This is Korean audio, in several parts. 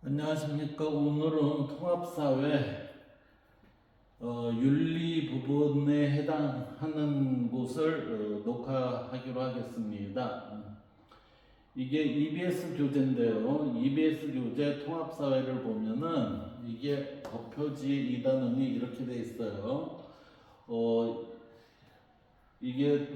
안녕하십니까. 오늘은 통합사회 윤리 부분에 해당하는 곳을 녹화하기로 하겠습니다. 이게 EBS 교재인데요. EBS 교재 통합사회를 보면은 이게 겉표지 2단원이 이렇게 돼 있어요. 이게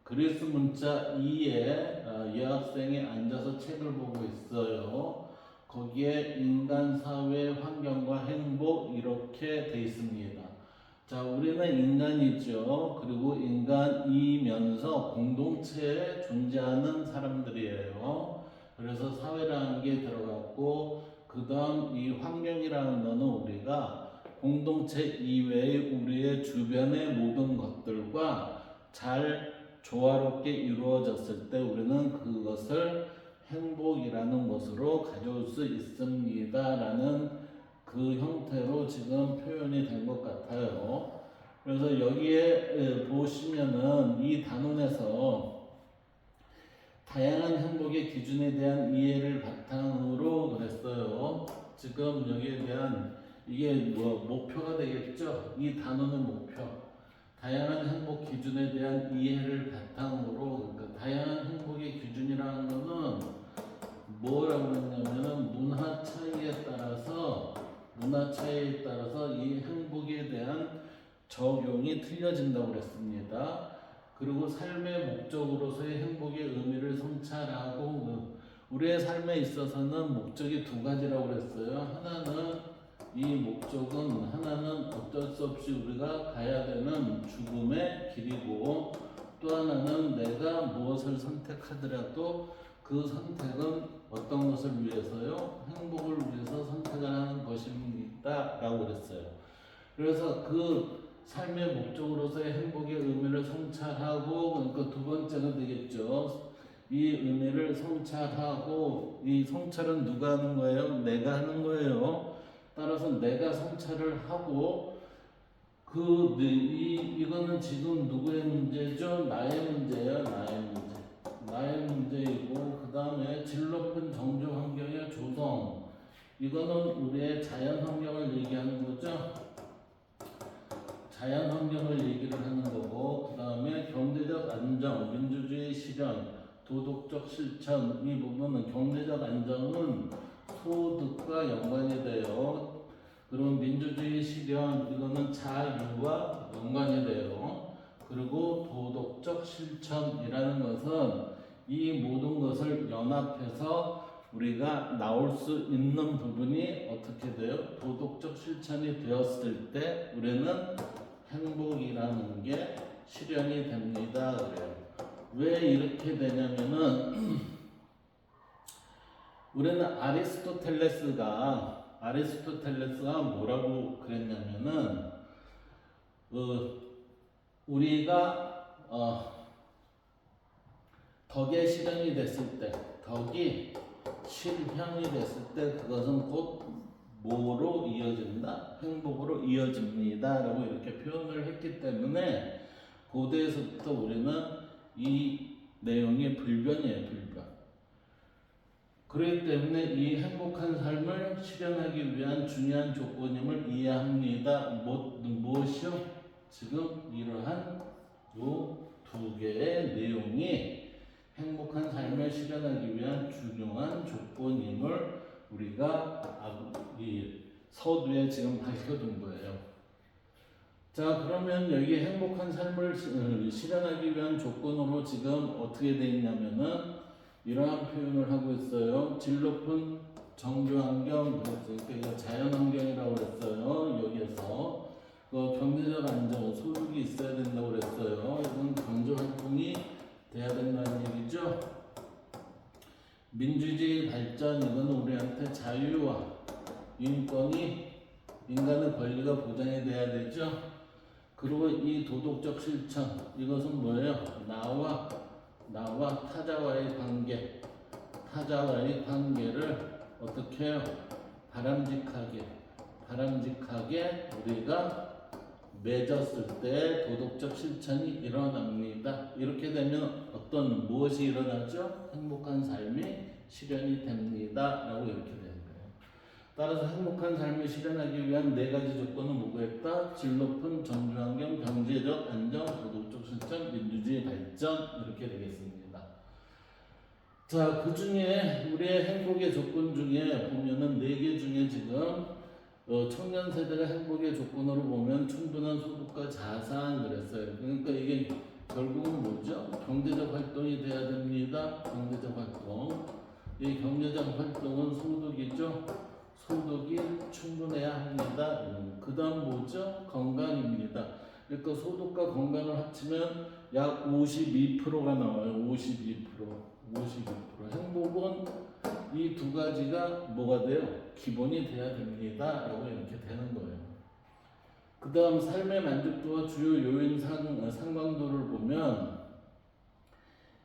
그리스 문자 2에 여학생이 앉아서 책을 보고 있어요. 거기에 인간, 사회, 환경과 행복 이렇게 돼 있습니다. 자, 우리는 인간이죠. 그리고 인간이면서 공동체에 존재하는 사람들이에요. 그래서 사회라는 게 들어갔고, 그 다음 이 환경이라는 거는 우리가 공동체 이외의 우리의 주변의 모든 것들과 잘 조화롭게 이루어졌을 때 우리는 그것을 행복이라는 것으로 가져올 수 있습니다 라는 그 형태로 지금 표현이 된 것 같아요. 그래서 여기에 보시면은 이 단원에서 다양한 행복의 기준에 대한 이해를 바탕으로 그랬어요. 지금 여기에 대한 이게 목표가 되겠죠. 이 단원의 목표, 다양한 행복 기준에 대한 이해를 바탕으로, 그러니까 다양한 행복의 기준이라는 거는 뭐라고 했냐면은 문화 차이에 따라서 이 행복에 대한 적용이 틀려진다고 그랬습니다. 그리고 삶의 목적으로서의 행복의 의미를 성찰하고, 우리의 삶에 있어서는 목적이 두 가지라고 그랬어요. 하나는 어쩔 수 없이 우리가 가야 되는 죽음의 길이고, 또 하나는 내가 무엇을 선택하더라도 그 선택은 어떤 것을 위해서요? 행복을 위해서 선택을 하는 것입니다 라고 그랬어요. 그래서 그 삶의 목적으로서의 행복의 의미를 성찰하고, 그러니까 두 번째는 되겠죠. 이 의미를 성찰하고, 이 성찰은 누가 하는 거예요? 내가 하는 거예요. 따라서 내가 성찰을 하고, 이거는 지금 누구의 문제죠? 나의 문제예요. 나의 문제이고, 그 다음에 질 높은 정조 환경의 조성, 이거는 우리의 자연 환경을 얘기하는 거죠. 자연 환경을 얘기를 하는 거고, 그 다음에 경제적 안정, 민주주의 실현, 도덕적 실천, 이 부분은 경제적 안정은 소득과 연관이 돼요. 그럼 민주주의 실현, 이거는 자유와 연관이 돼요. 그리고 도덕적 실천이라는 것은 이 모든 것을 연합해서 우리가 나올 수 있는 부분이 어떻게 돼요? 도덕적 실천이 되었을 때 우리는 행복이라는 게 실현이 됩니다. 그래요. 왜 이렇게 되냐면은 우리는 아리스토텔레스가 뭐라고 그랬냐면은 우리가 덕이 실현이 됐을 때 그것은 곧 뭐로 이어진다? 행복으로 이어집니다 라고 이렇게 표현을 했기 때문에 고대에서부터 우리는 이 내용이 불변이에요. 불변. 그렇기 때문에 이 행복한 삶을 실현하기 위한 중요한 조건임을 이해합니다. 무엇이요? 지금 이러한 요 두 개의 내용이 행복한 삶을 실현하기 위한 중요한 조건임을 우리가 이 서두에 지금 밝혀둔 거예요. 자, 그러면 여기 행복한 삶을 실현하기 위한 조건으로 지금 어떻게 되어 있냐면은 이러한 표현을 하고 있어요. 질 높은 정규환경, 그러니까 자연환경이라고 그랬어요. 여기에서 경제적 안정, 소득이 있어야 된다고 그랬어요. 이건 경제활동이 돼야 된다는 얘기죠. 민주주의 발전, 이건 우리한테 자유와 인권이, 인간의 권리가 보장이 돼야 되죠. 그리고 이 도덕적 실천, 이것은 뭐예요? 나와 타자와의 관계를 어떻게 해요? 바람직하게 우리가 맺었을 때 도덕적 실천이 일어납니다. 이렇게 되면 무엇이 일어나죠? 행복한 삶이 실현이 됩니다 라고 이렇게 되는 거예요. 따라서 행복한 삶을 실현하기 위한 네 가지 조건은 뭐겠다? 질 높은 정주환경, 경제적 안정, 도덕적 실천, 민주주의 발전 이렇게 되겠습니다. 자, 그 중에 우리의 행복의 조건 중에 보면은 네 개 중에 지금 청년 세대가 행복의 조건으로 보면 충분한 소득과 자산 그랬어요. 그러니까 이게 결국은 뭐죠? 경제적 활동이 돼야 됩니다. 경제적 활동. 이 경제적 활동은 소득이죠. 소득이 충분해야 합니다. 그 다음 뭐죠? 건강입니다. 그러니까 소득과 건강을 합치면 약 52%가 나와요. 52%. 행복은 이 두 가지가 뭐가 돼요? 기본이 돼야 됩니다. 라고 이렇게 되는 거예요. 그 다음 삶의 만족도와 주요 요인 상관도를 보면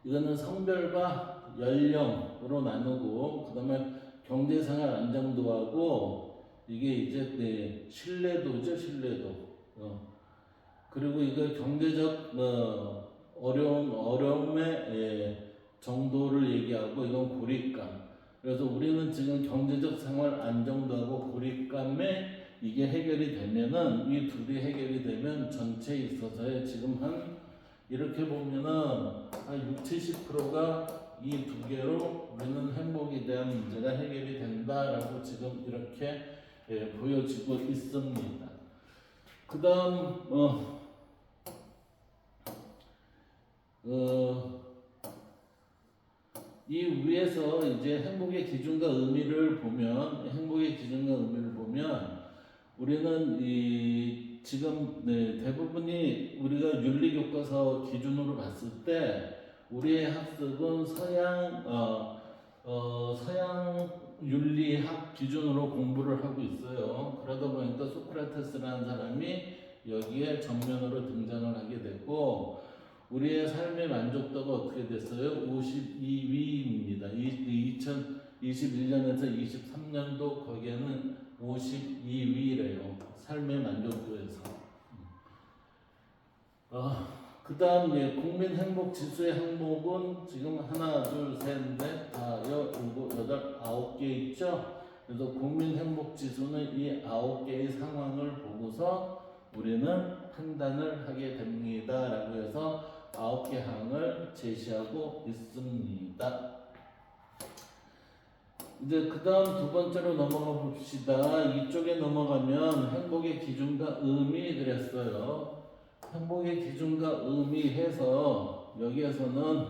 이거는 성별과 연령으로 나누고 그 다음에 경제생활 안정도하고 이게 이제 신뢰도죠. 그리고 이거 경제적 어려움의 정도를 얘기하고 이건 고립감. 그래서 우리는 지금 경제적 생활 안정도하고 고립감에 이게 해결이 되면은 이 둘이 해결이 되면 전체에 있어서의 지금 한 이렇게 보면은 한 60-70%가 이 두 개로 우리는 행복에 대한 문제가 해결이 된다라고 지금 이렇게 보여지고 있습니다. 그 다음 이 위에서 이제 행복의 기준과 의미를 보면 우리는 이 지금 대부분이 우리가 윤리교과서 기준으로 봤을 때 우리의 학습은 서양 윤리학 기준으로 공부를 하고 있어요. 그러다 보니까 소크라테스라는 사람이 여기에 정면으로 등장을 하게 되고 우리의 삶의 만족도가 어떻게 됐어요? 52위입니다. 2021년에서 23년도 거기에는 52위래요. 삶의 만족도에서. 그 다음 국민 행복 지수의 항목은 지금 하나, 둘, 셋, 넷, 다, 일곱, 여덟, 9개 있죠? 그래서 국민 행복 지수는 이 9개의 상황을 보고서 우리는 판단을 하게 됩니다. 라고 해서 9개 항을 제시하고 있습니다. 이제 그 다음 두 번째로 넘어가 봅시다. 이쪽에 넘어가면 행복의 기준과 의미 그랬어요. 행복의 기준과 의미해서 여기에서는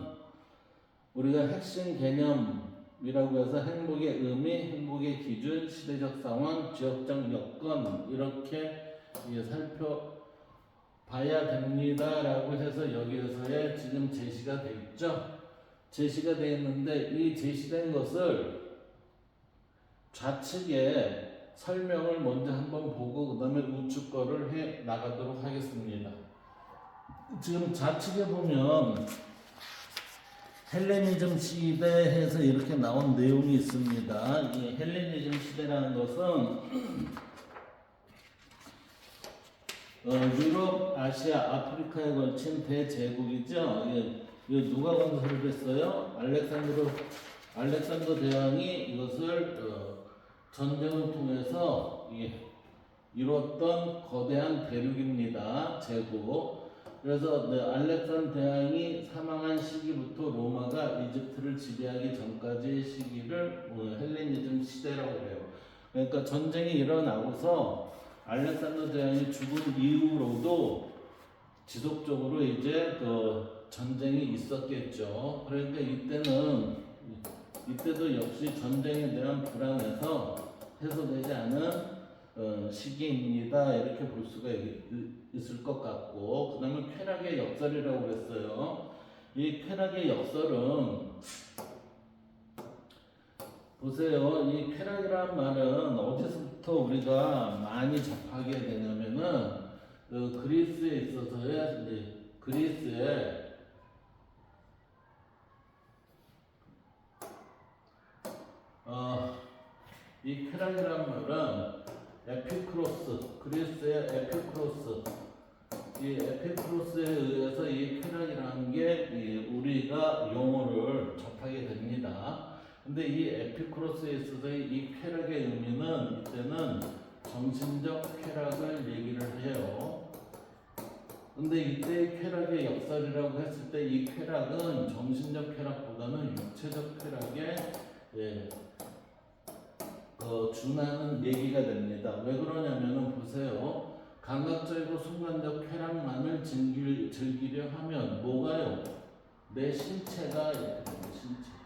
우리가 핵심 개념이라고 해서 행복의 의미, 행복의 기준, 시대적 상황, 지역적 여건 이렇게 살펴봐야 됩니다. 라고 해서 여기에서의 지금 제시가 되어 있죠. 제시가 되어 있는데 이 제시된 것을 좌측에 설명을 먼저 한번 보고 그 다음에 우측 거를 해 나가도록 하겠습니다. 지금 좌측에 보면 헬레니즘 시대에서 이렇게 나온 내용이 있습니다. 이 헬레니즘 시대라는 것은 유럽, 아시아, 아프리카에 걸친 대제국이죠. 이게 누가 건설을 했어요? 알렉산더 대왕이 이것을 전쟁을 통해서 이뤘던 거대한 대륙입니다. 제국. 그래서 알렉산더 대왕이 사망한 시기부터 로마가 이집트를 지배하기 전까지의 시기를 헬레니즘 시대라고 해요. 그러니까 전쟁이 일어나고서 알렉산더 대왕이 죽은 이후로도 지속적으로 이제 그 전쟁이 있었겠죠. 그러니까 이때도 역시 전쟁에 대한 불안에서 해소되지 않은 시기입니다. 이렇게 볼 수가 있을 것 같고, 그 다음에 쾌락의 역설이라고 그랬어요. 이 쾌락의 역설은 보세요. 이 쾌락이란 말은 어디서부터 우리가 많이 접하게 되냐면은 그리스에 있어서의 그리스에 이 쾌락이란 말은 그리스의 에피크로스, 이 에피크로스에 의해서 이 쾌락이라는 게 우리가 용어를 접하게 됩니다. 근데 이 에피쿠로스에 있어서의 이 쾌락의 의미는 이때는 정신적 쾌락을 얘기를 해요. 근데 이때 쾌락의 역설이라고 했을 때 이 쾌락은 정신적 쾌락보다는 육체적 쾌락에 준하는 얘기가 됩니다. 왜 그러냐면은 보세요. 감각적이고 순간적 쾌락만을 즐기려 하면 뭐가요? 내 신체가 이렇게 됩니다. 신체가.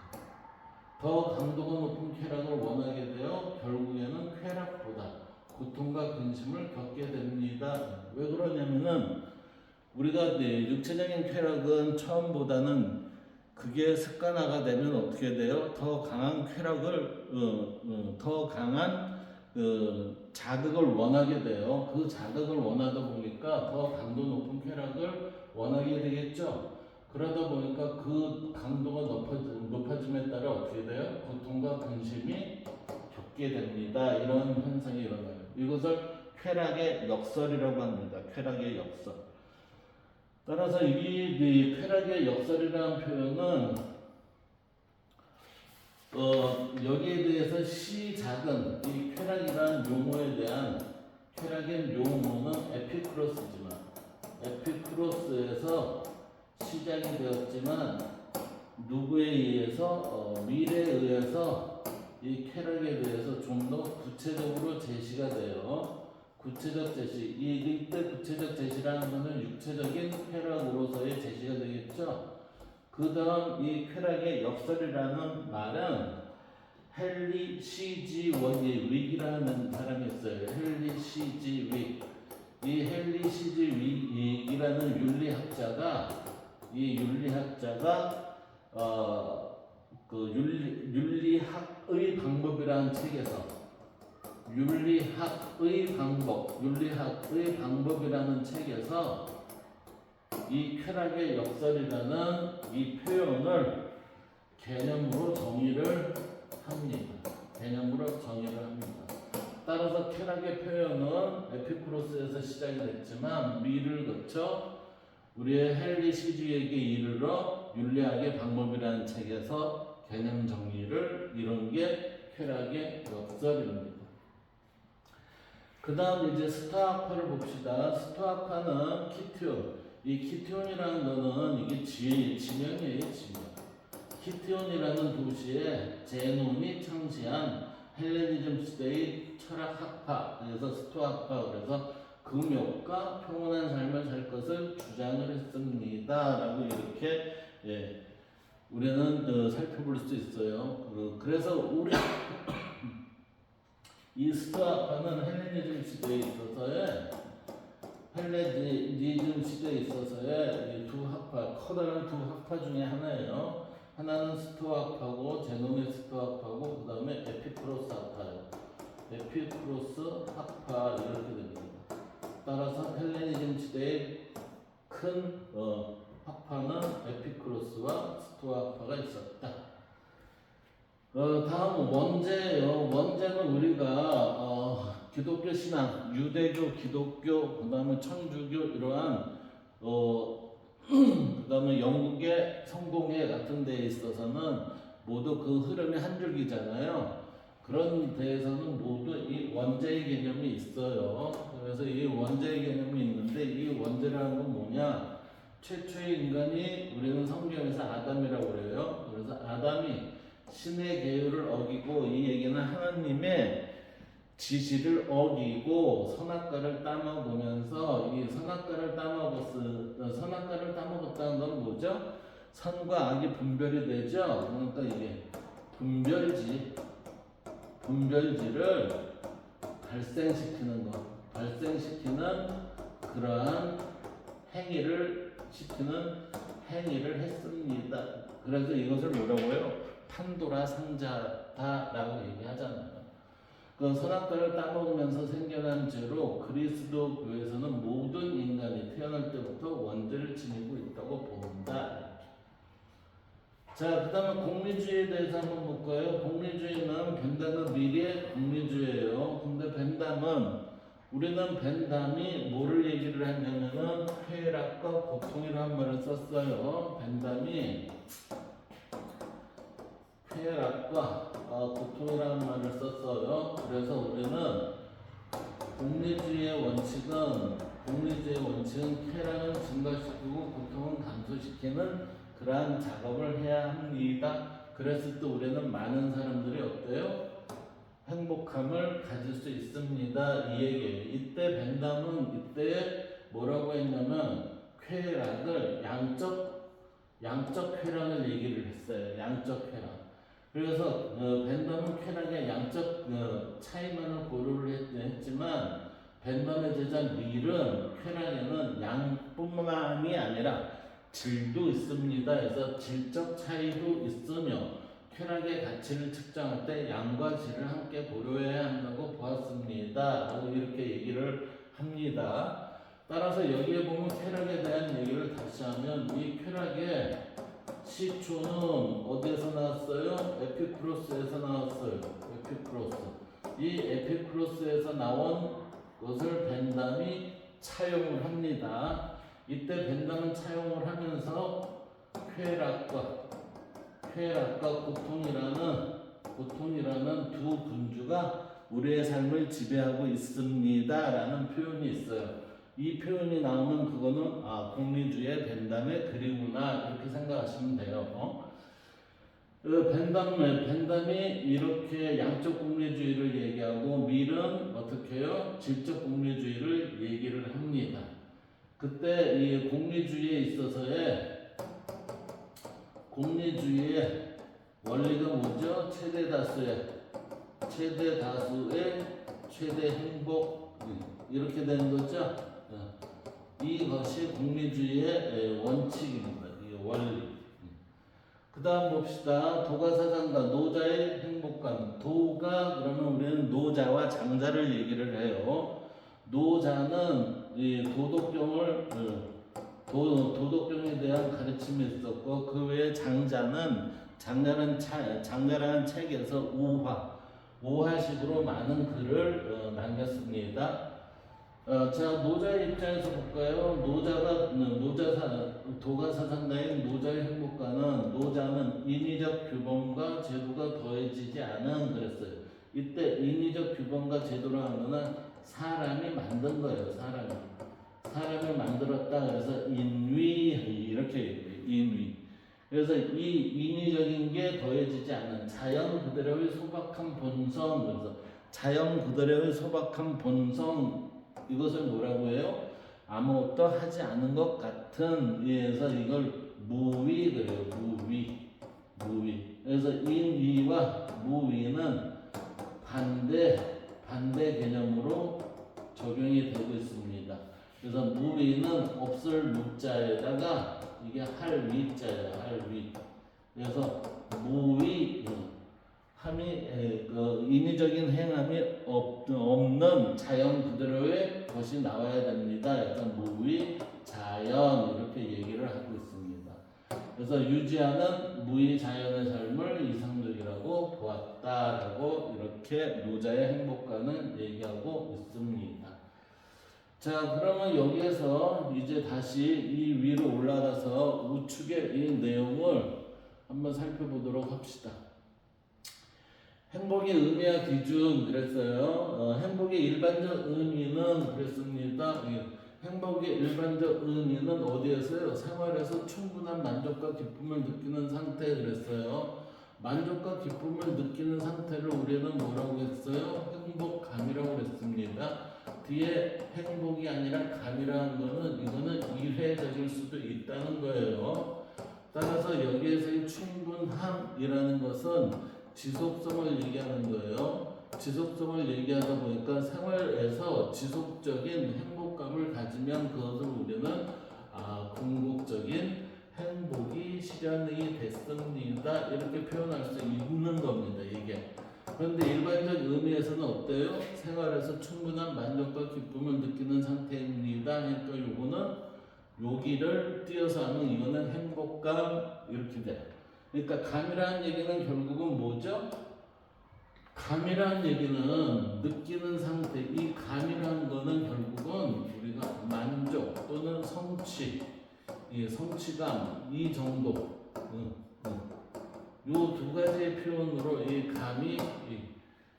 더 강도가 높은 쾌락을 원하게 되어 결국에는 쾌락보다 고통과 근심을 겪게 됩니다. 왜 그러냐면은 우리가 육체적인 쾌락은 처음보다는 그게 습관화가 되면 어떻게 돼요? 더 강한 쾌락을 더 강한 자극을 원하게 돼요. 그 자극을 원하다 보니까 더 강도 높은 쾌락을 원하게 되겠죠. 그러다 보니까 그 강도가 높아짐에 따라 어떻게 돼요? 고통과 근심이 겪게 됩니다. 이런 현상이 일어나요. 이것을 쾌락의 역설이라고 합니다. 쾌락의 역설. 따라서 이 쾌락의 역설이라는 표현은 여기에 대해서 시작은 이 쾌락이라는 용어에 대한 쾌락의 용어는 에피쿠로스지만 에피쿠로스에서 시작이 되었지만 누구에 의해서 미래에 의해서 이 쾌락에 대해서 좀 더 구체적으로 제시가 돼요. 구체적 제시. 이때 구체적 제시라는 것은 육체적인 쾌락으로서의 제시가 되겠죠. 그 다음 이 쾌락의 역설이라는 말은 헨리 C.G. 윅이라는 사람이 있어요. 헨리 C.G. 윅. 이 헨리 C.G. 윅이라는 윤리학자가 그 윤리학의 방법이라는 책에서 윤리학의 방법이라는 책에서 이 쾌락의 역설이라는 이 표현을 개념으로 정의를 합니다. 따라서 쾌락의 표현은 에피쿠로스에서 시작이 됐지만 미를 거쳐 우리의 헨리 시주에게 이르러 윤리학의 방법이라는 책에서 개념 정리를 이룬 게 쾌락의 역설입니다. 그 다음 이제 스토아파를 봅시다. 스토아파는 키티온. 이 키티온이라는 거는 이게 지명이에요, 지명. 키티온이라는 도시에 제논이 창시한 헬레니즘 시대의 철학 학파, 그래서 스토아파, 그래서 금욕과 평온한 삶을 살 것을 주장을 했습니다. 라고 이렇게 우리는 살펴볼 수 있어요. 그래서 우리 이 스토아파는 헬레니즘 시대에 있어서의 이 두 학파, 커다란 두 학파 중에 하나예요. 하나는 스토아파고 제논의 스토아파고 그 다음에 에피쿠로스 학파예요. 에피쿠로스 학파 이렇게 됩니다. 따라서 헬레니즘 시대의 큰 학파는 에피쿠로스와 스토아파가 있었다. 다음 원죄예요. 원죄는 우리가 기독교 신앙, 유대교, 기독교, 그 다음에 천주교 이러한 그 다음에 영국의 성공회 같은 데에 있어서는 모두 그 흐름이 한 줄기잖아요. 그런 데에서는 모두 이 원죄의 개념이 있어요. 그래서 이 원죄의 개념이 있는데 이 원죄라는 건 뭐냐? 최초의 인간이 우리는 성경에서 아담이라고 그래요. 그래서 아담이 신의 계율을 어기고 이 얘기는 하나님의 지시를 어기고 선악과를 따먹으면서 이 선악과를 따먹었다는 건 뭐죠? 선과 악이 분별이 되죠. 그러니까 이게 분별지를 발생시키는 그러한 행위를 했습니다. 그래서 이것을 뭐라고요? 판도라 상자다라고 얘기하잖아요. 그 선악과를 따먹으면서 생겨난 죄로 그리스도 교회에서는 모든 인간이 태어날 때부터 원죄를 지니고 있다고 본다. 자, 그 다음에 공리주의에 대해서 한번 볼까요? 공리주의는 벤담과 미리의 공리주의예요. 근데 우리는 벤담이 뭐를 얘기를 했냐면은 쾌락과 고통이라는 말을 썼어요. 벤담이 쾌락과 고통이라는 말을 썼어요. 그래서 우리는 공리주의의 원칙은 쾌락은 증가시키고 고통은 감소시키는 그러한 작업을 해야 합니다. 그랬을 때 우리는 많은 사람들이 어때요? 행복함을 가질 수 있습니다. 이 얘기예요. 이때 벤담은 이때 뭐라고 했냐면 쾌락을 양적 쾌락을 얘기를 했어요. 양적 쾌락. 그래서 벤담은 쾌락의 양적 차이만을 고려를 했지만 벤담의 제자 밀은 쾌락에는 양뿐만이 아니라 질도 있습니다. 그래서 질적 차이도 있으며 쾌락의 가치를 측정할 때 양과 질을 함께 고려해야 한다고 보았습니다. 라고 이렇게 얘기를 합니다. 따라서 여기에 보면 쾌락에 대한 얘기를 다시 하면 이 쾌락의 시초는 어디에서 나왔어요? 에피쿠로스에서 나왔어요. 에피쿠로스. 이 에피쿠로스에서 나온 것을 벤담이 차용을 합니다. 이때 벤담은 차용을 하면서 쾌락과 고통이라는 두 군주가 우리의 삶을 지배하고 있습니다. 라는 표현이 있어요. 이 표현이 나오면 그거는 공리주의 벤담의 글이구나 이렇게 생각하시면 돼요. 벤담이 이렇게 양적 공리주의를 얘기하고 밀은 어떻게 해요? 질적 공리주의를 얘기를 합니다. 그때 이 공리주의의 원리가 뭐죠? 최대 다수의 최대 행복 이렇게 되는 거죠. 이것이 공리주의의 원칙입니다. 이 원리. 그 다음 봅시다. 도가사장가 노자의 행복감. 도가 그러면 우리는 노자와 장자를 얘기를 해요. 노자는 이 도덕경에 대한 가르침이 있었고 그 외에 장자라는 책에서 오화식으로 많은 글을 남겼습니다. 자, 노자의 입장에서 볼까요? 도가사상가인 노자의 행복가는 노자는 인위적 규범과 제도가 더해지지 않은 그랬어요. 이때 인위적 규범과 제도를 하면은 사람이 만든 거예요. 사람을 만들었다. 그래서 인위 이렇게 얘기해요. 인위. 그래서 이 인위적인 게 더해지지 않은 자연 그대로의 소박한 본성. 그래서 자연 그대로의 소박한 본성 이것을 뭐라고 해요? 아무것도 하지 않은 것 같은. 그래서 이걸 무위 그래요. 무위. 그래서 인위와 무위는 반대 개념으로 적용이 되고 있습니다. 그래서 무위는 없을 무자에다가 이게 할 위자예요. 할 위. 그래서 무위 인위적인 행함이 없는 자연 그대로의 것이 나와야 됩니다. 약간 무위, 자연 이렇게 얘기를 하고 있습니다. 그래서 유지하는 무위 자연의 삶을 이상적이라고 보았다라고 이렇게 노자의 행복가는 얘기하고 있습니다. 자, 그러면 여기에서 이제 다시 이 위로 올라가서 우측의 이 내용을 한번 살펴보도록 합시다. 행복의 의미와 기준 그랬어요. 행복의 일반적 의미는 그랬습니다. 행복의 일반적 의미는 어디에서요? 생활에서 충분한 만족과 기쁨을 느끼는 상태 그랬어요. 만족과 기쁨을 느끼는 상태를 우리는 뭐라고 했어요? 행복감이라고 그랬습니다. 뒤에 행복이 아니라 감이라는 거는 이거는 이회적일 수도 있다는 거예요. 따라서 여기에서의 충분함이라는 것은 지속성을 얘기하는 거예요. 지속성을 얘기하다 보니까 생활에서 지속적인 행복감을 가지면 그것을 우리는 궁극적인 행복이 실현이 됐습니다. 이렇게 표현할 수 있는 겁니다. 이게. 그런데 일반적 의미에서는 어때요? 생활에서 충분한 만족과 기쁨을 느끼는 상태입니다. 그러니까 요거는 여기를 띄어서 하면 이거는 행복감 이렇게 돼요. 그러니까 감이라는 얘기는 결국은 뭐죠? 감이라는 얘기는 느끼는 상태. 이 감이라는 거는 결국은 우리가 만족 또는 성취감 이 정도 두 가지의 표현으로 이 감이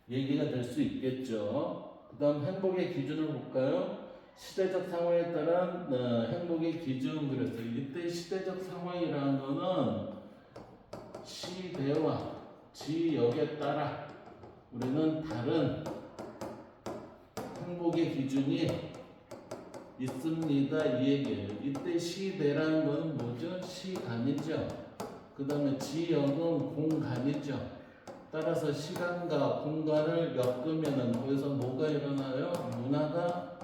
얘기가 될 수 있겠죠. 그 다음 행복의 기준을 볼까요? 시대적 상황에 따른 행복의 기준 그랬어요. 이때 시대적 상황이라는 거는 시대와 지역에 따라 우리는 다른 행복의 기준이 있습니다. 이 얘기예요. 이때 시대라는 건 뭐죠? 시간이죠. 그 다음에 지역은 공간이죠. 따라서 시간과 공간을 엮으면 거기서 뭐가 일어나요? 문화가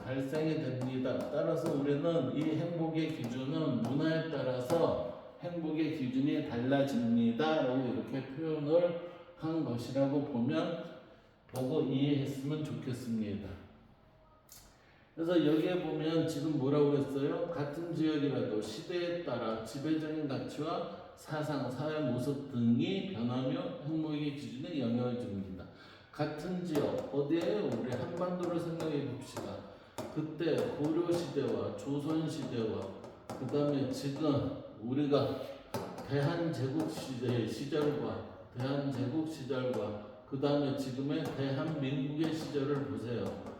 발생이 됩니다. 따라서 우리는 이 행복의 기준은 문화에 따라서 행복의 기준이 달라집니다. 라고 이렇게 표현을 한 것이라고 보고 이해했으면 좋겠습니다. 그래서 여기에 보면 지금 뭐라고 했어요? 같은 지역이라도 시대에 따라 지배적인 가치와 사상, 사회 모습 등이 변하며 행복의 기준에 영향을 줍니다. 같은 지역, 어디에요? 우리 한반도를 생각해 봅시다. 그때 고려시대와 조선시대와 그 다음에 지금 우리가 대한제국 시절과 그 다음에 지금의 대한민국의 시절을 보세요.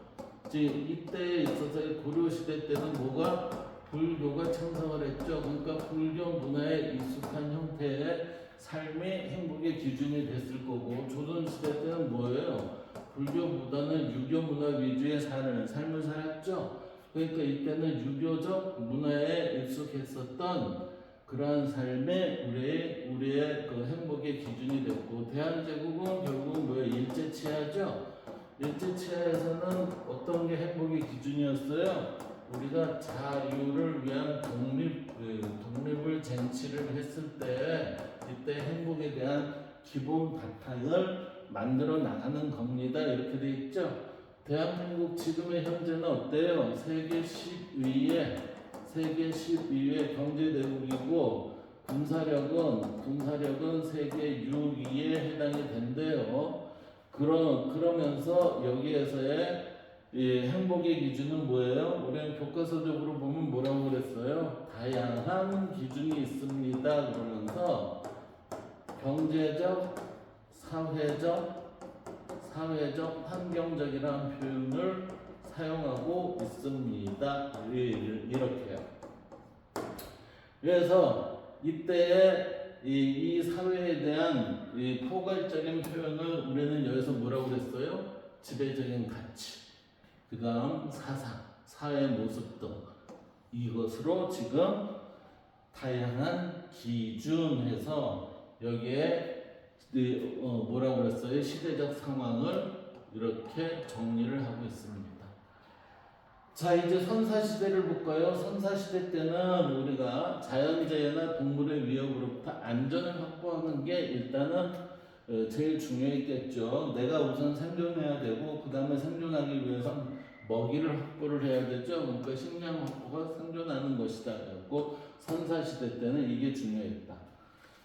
이때에 있어서 고려시대 때는 뭐가 불교가 창성을 했죠. 그러니까 불교 문화에 익숙한 형태의 삶이 행복의 기준이 됐을 거고, 조선시대 때는 뭐예요? 불교보다는 유교 문화 위주의 삶을 살았죠. 그러니까 이때는 유교적 문화에 익숙했었던 그러한 삶에 우리의 그 행복의 기준이 됐고, 대한제국은 결국은 뭐예요? 일제치하죠. 일제치하에서는 어떤 게 행복의 기준이었어요? 우리가 자유를 위한 독립을 쟁취를 했을 때 이때 행복에 대한 기본 바탕을 만들어 나가는 겁니다. 이렇게 돼 있죠. 대한민국 지금의 현재는 어때요? 세계 10위의 경제대국이고 군사력은 세계 6위에 해당이 된대요. 그러면서 여기에서의 이 행복의 기준은 뭐예요? 우리는 교과서적으로 보면 뭐라고 그랬어요? 다양한 기준이 있습니다. 그러면서 경제적, 사회적, 환경적이라는 표현을 사용하고 있습니다. 이렇게요. 그래서 이때의 이 사회에 대한 이 포괄적인 표현을 우리는 여기서 뭐라고 그랬어요? 지배적인 가치, 그 다음 사상, 사회 모습 등 이것으로 지금 다양한 기준해서 여기에 뭐라고 그랬어요? 시대적 상황을 이렇게 정리를 하고 있습니다. 자, 이제 선사시대를 볼까요? 선사시대 때는 우리가 자연재해나 동물의 위협으로부터 안전을 확보하는 게 일단은 제일 중요했겠죠. 내가 우선 생존해야 되고, 그 다음에 생존하기 위해서 먹이를 확보를 해야 되죠. 그러니까 식량 확보가 생존하는 것이다. 그래서 선사시대 때는 이게 중요했다.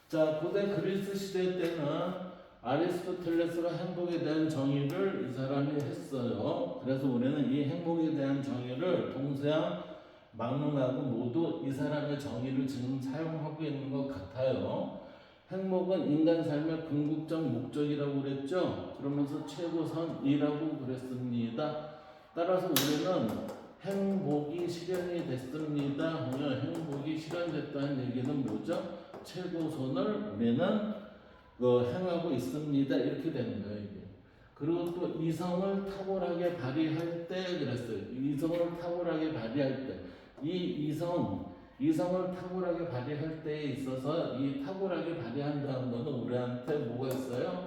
자, 고대 그리스 시대 때는 아리스토텔레스가 행복에 대한 정의를 이 사람이 했어요. 그래서 우리는 이 행복에 대한 정의를 동서양 막론하고 모두 이 사람의 정의를 지금 사용하고 있는 것 같아요. 행복은 인간 삶의 궁극적 목적이라고 그랬죠. 그러면서 최고선이라고 그랬습니다. 따라서 우리는 행복이 실현이 됐습니다. 행복이 실현됐다는 얘기는 뭐죠? 최고선을 우리는 행하고 있습니다. 이렇게 되는 거예요. 이게. 그리고 또 이성을 탁월하게 발휘할 때 그랬어요. 이성을 탁월하게 발휘할 때, 이 이성을 탁월하게 발휘할 때에 있어서 이 탁월하게 발휘한다는 것은 우리한테 뭐가 있어요?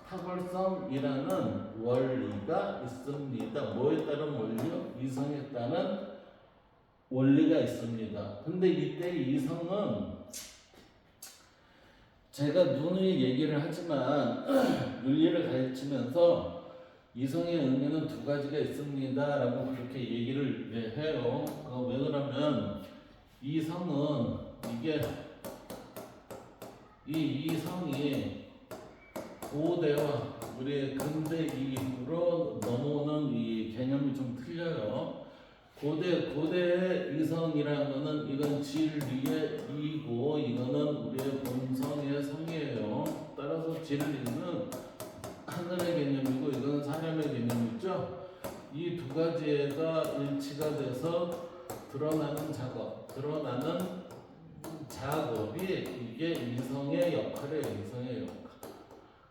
탁월성이라는 원리가 있습니다. 뭐에 따른 원리요? 이성에 따른 원리가 있습니다. 근데 이때 이성은 제가 누누이 얘기를 하지만 윤리를 가르치면서 이성의 의미는 두 가지가 있습니다 라고 그렇게 얘기를 해요. 왜 그러면 이성은 이 이성이 고대와 우리의 근대 이후로 넘어오는 이 개념이 좀 틀려요. 고대의 이성이라는 거는 이건 진리의 이고 이거는 우리의 본성의 성이에요. 따라서 진리는 하늘의 개념이고 이거는 사람의 개념이죠. 이 두 가지가 일치가 돼서 드러나는 작업이 이게 이성의 역할이에요. 이성의 역할.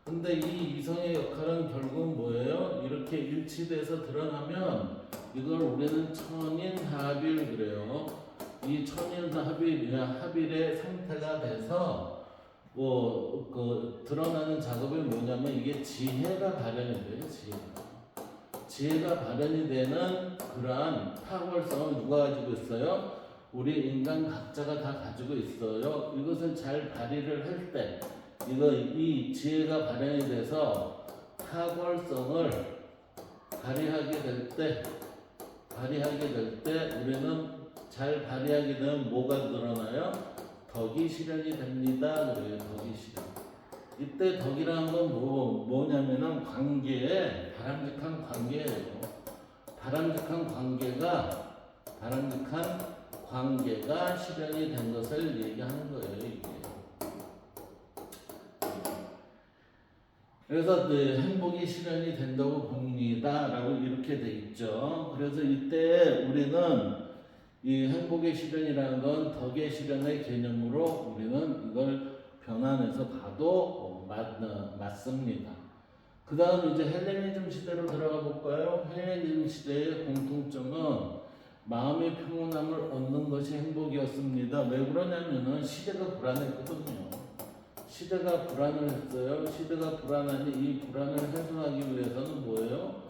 근데 이 이성의 역할은 결국 뭐예요? 이렇게 일치돼서 드러나면 이걸 우리는 천인합일 그래요. 이 천인합일의 상태가 돼서 드러나는 작업이 뭐냐면 이게 지혜가 발현이 돼요. 지혜가 발현이 되는 그러한 탁월성을 누가 가지고 있어요? 우리 인간 각자가 다 가지고 있어요. 이것을 잘 발휘를 할 때, 이 지혜가 발현이 돼서 탁월성을 발휘하게 될 때 우리는 잘 발휘하게 되면 뭐가 드러나요? 덕이 실현이 됩니다. 그래요. 덕이 실현. 이때 덕이라는 건 뭐냐면은 바람직한 관계예요. 바람직한 관계가 실현이 된 것을 얘기하는 거예요. 이게. 그래서 행복이 실현이 된다고 봅니다. 라고 이렇게 돼 있죠. 그래서 이때 우리는 이 행복의 실현이라는 건 덕의 실현의 개념으로 우리는 이걸 변환해서 봐도 맞습니다. 그 다음 이제 헬레니즘 시대로 들어가 볼까요? 헬레니즘 시대의 공통점은 마음의 평온함을 얻는 것이 행복이었습니다. 왜 그러냐면은 시대가 불안했거든요. 시대가 불안을 했어요. 시대가 불안하니 이 불안을 해소하기 위해서는 뭐예요?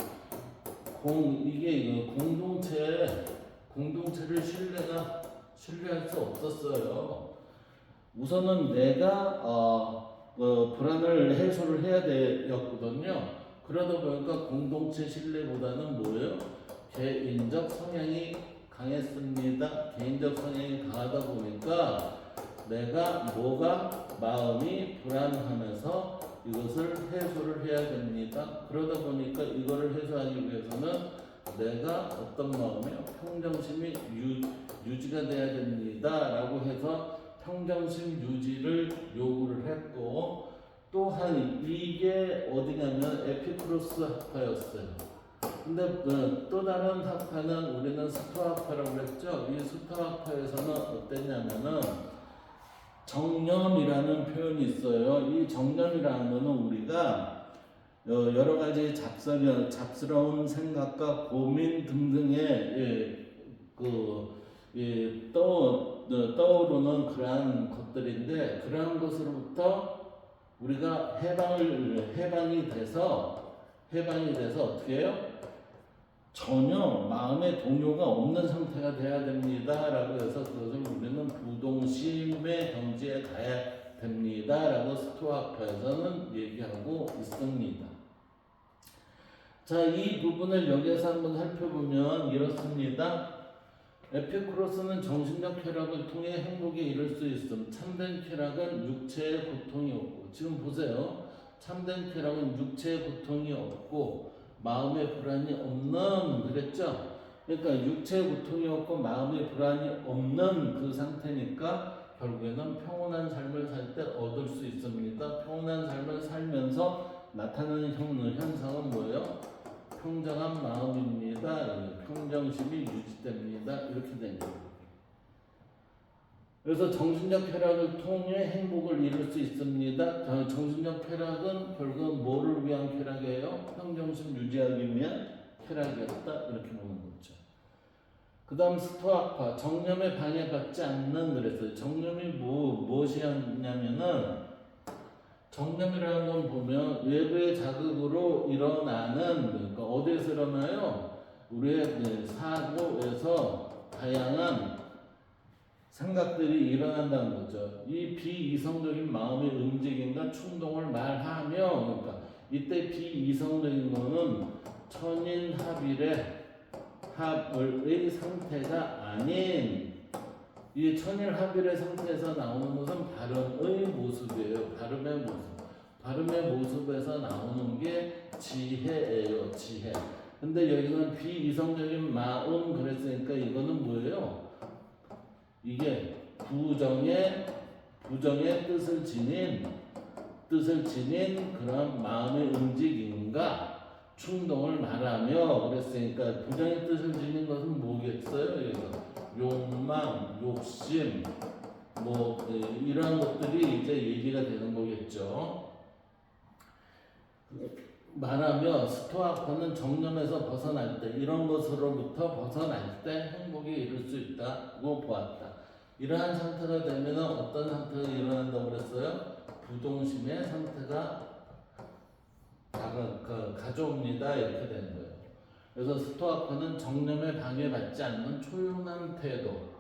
이게 공동체를 신뢰할 수 없었어요. 우선은 내가 불안을 해소를 해야 되었거든요. 그러다 보니까 공동체 신뢰보다는 뭐예요? 개인적 성향이 강했습니다. 개인적 성향이 강하다 보니까 내가 마음이 불안하면서 이것을 해소를 해야 됩니다. 그러다 보니까 이거를 해소하기 위해서는 내가 어떤 마음이요? 평정심이 유지가 돼야 됩니다. 라고 해서 평정심 유지를 요구를 했고, 또한 이게 어디냐면 에피쿠로스 학파였어요. 근데 또 다른 학파는 우리는 스토아 학파라고 그랬죠. 이 스토아 학파에서는 어땠냐면은 정념이라는 표현이 있어요. 이 정념이라는 거는 우리가 여러 가지 잡스러운 생각과 고민 등등의 떠오르는 그러한 것들인데, 그러한 것으로부터 우리가 해방이 돼서 어떻게 해요? 전혀 마음의 동요가 없는 상태가 돼야 됩니다. 라고 해서 그것을 우리는 부동심의 경지에 가야 됩니다. 라고 스토아파에서는 얘기하고 있습니다. 자, 이 부분을 여기에서 한번 살펴보면 이렇습니다. 에피쿠로스는 정신적 쾌락을 통해 행복에 이를 수 있음. 참된 쾌락은 육체의 고통이 없고, 지금 보세요. 참된 쾌락은 육체의 고통이 없고 마음의 불안이 없는, 그랬죠? 그러니까 육체의 고통이 없고 마음의 불안이 없는 그 상태니까 결국에는 평온한 삶을 살 때 얻을 수 있습니다. 평온한 삶을 살면서 나타나는 현상은 뭐예요? 평정한 마음입니다. 평정심이 유지됩니다. 이렇게 된 거예요. 그래서 정신적 쾌락을 통해 행복을 이룰 수 있습니다. 정신적 쾌락은 결국은 뭐를 위한 쾌락이에요? 평정심 유지하기 위한 쾌락이었다. 이렇게 보는 거죠. 그 다음 스토아파, 정념에 방해받지 않는 그랬어요. 정념이 무엇이었냐면은, 정념이라는 건 보면 외부의 자극으로 일어나는, 그러니까 어디에서 일어나요? 우리의 사고에서 다양한 생각들이 일어난다는 거죠. 이 비이성적인 마음의 움직임과 충동을 말하며, 그러니까 이때 비이성적인 거는 천인합일의 상태가 아닌, 이 천일합일의 상태에서 나오는 것은 발음의 모습이에요. 발음의 모습. 발음의 모습에서 나오는 게 지혜예요. 지혜. 근데 여기는 비이성적인 마음 그랬으니까 이거는 뭐예요? 이게 부정의 뜻을 지닌 그런 마음의 움직임과 충동을 말하며 그랬으니까 부정의 뜻을 지닌 것은 뭐겠어요? 여기서 욕망, 욕심, 이런 것들이 이제 얘기가 되는 거겠죠. 말하며 스토아커는 정념에서 벗어날 때 이런 것으로부터 벗어날 때 행복에 이를 수 있다고 보았다. 이러한 상태가 되면 어떤 상태가 일어난다고 그랬어요? 부동심의 상태가 가져옵니다. 이렇게 되는 거예요. 그래서 스토아커는 정념에 방해받지 않는 초연한 태도로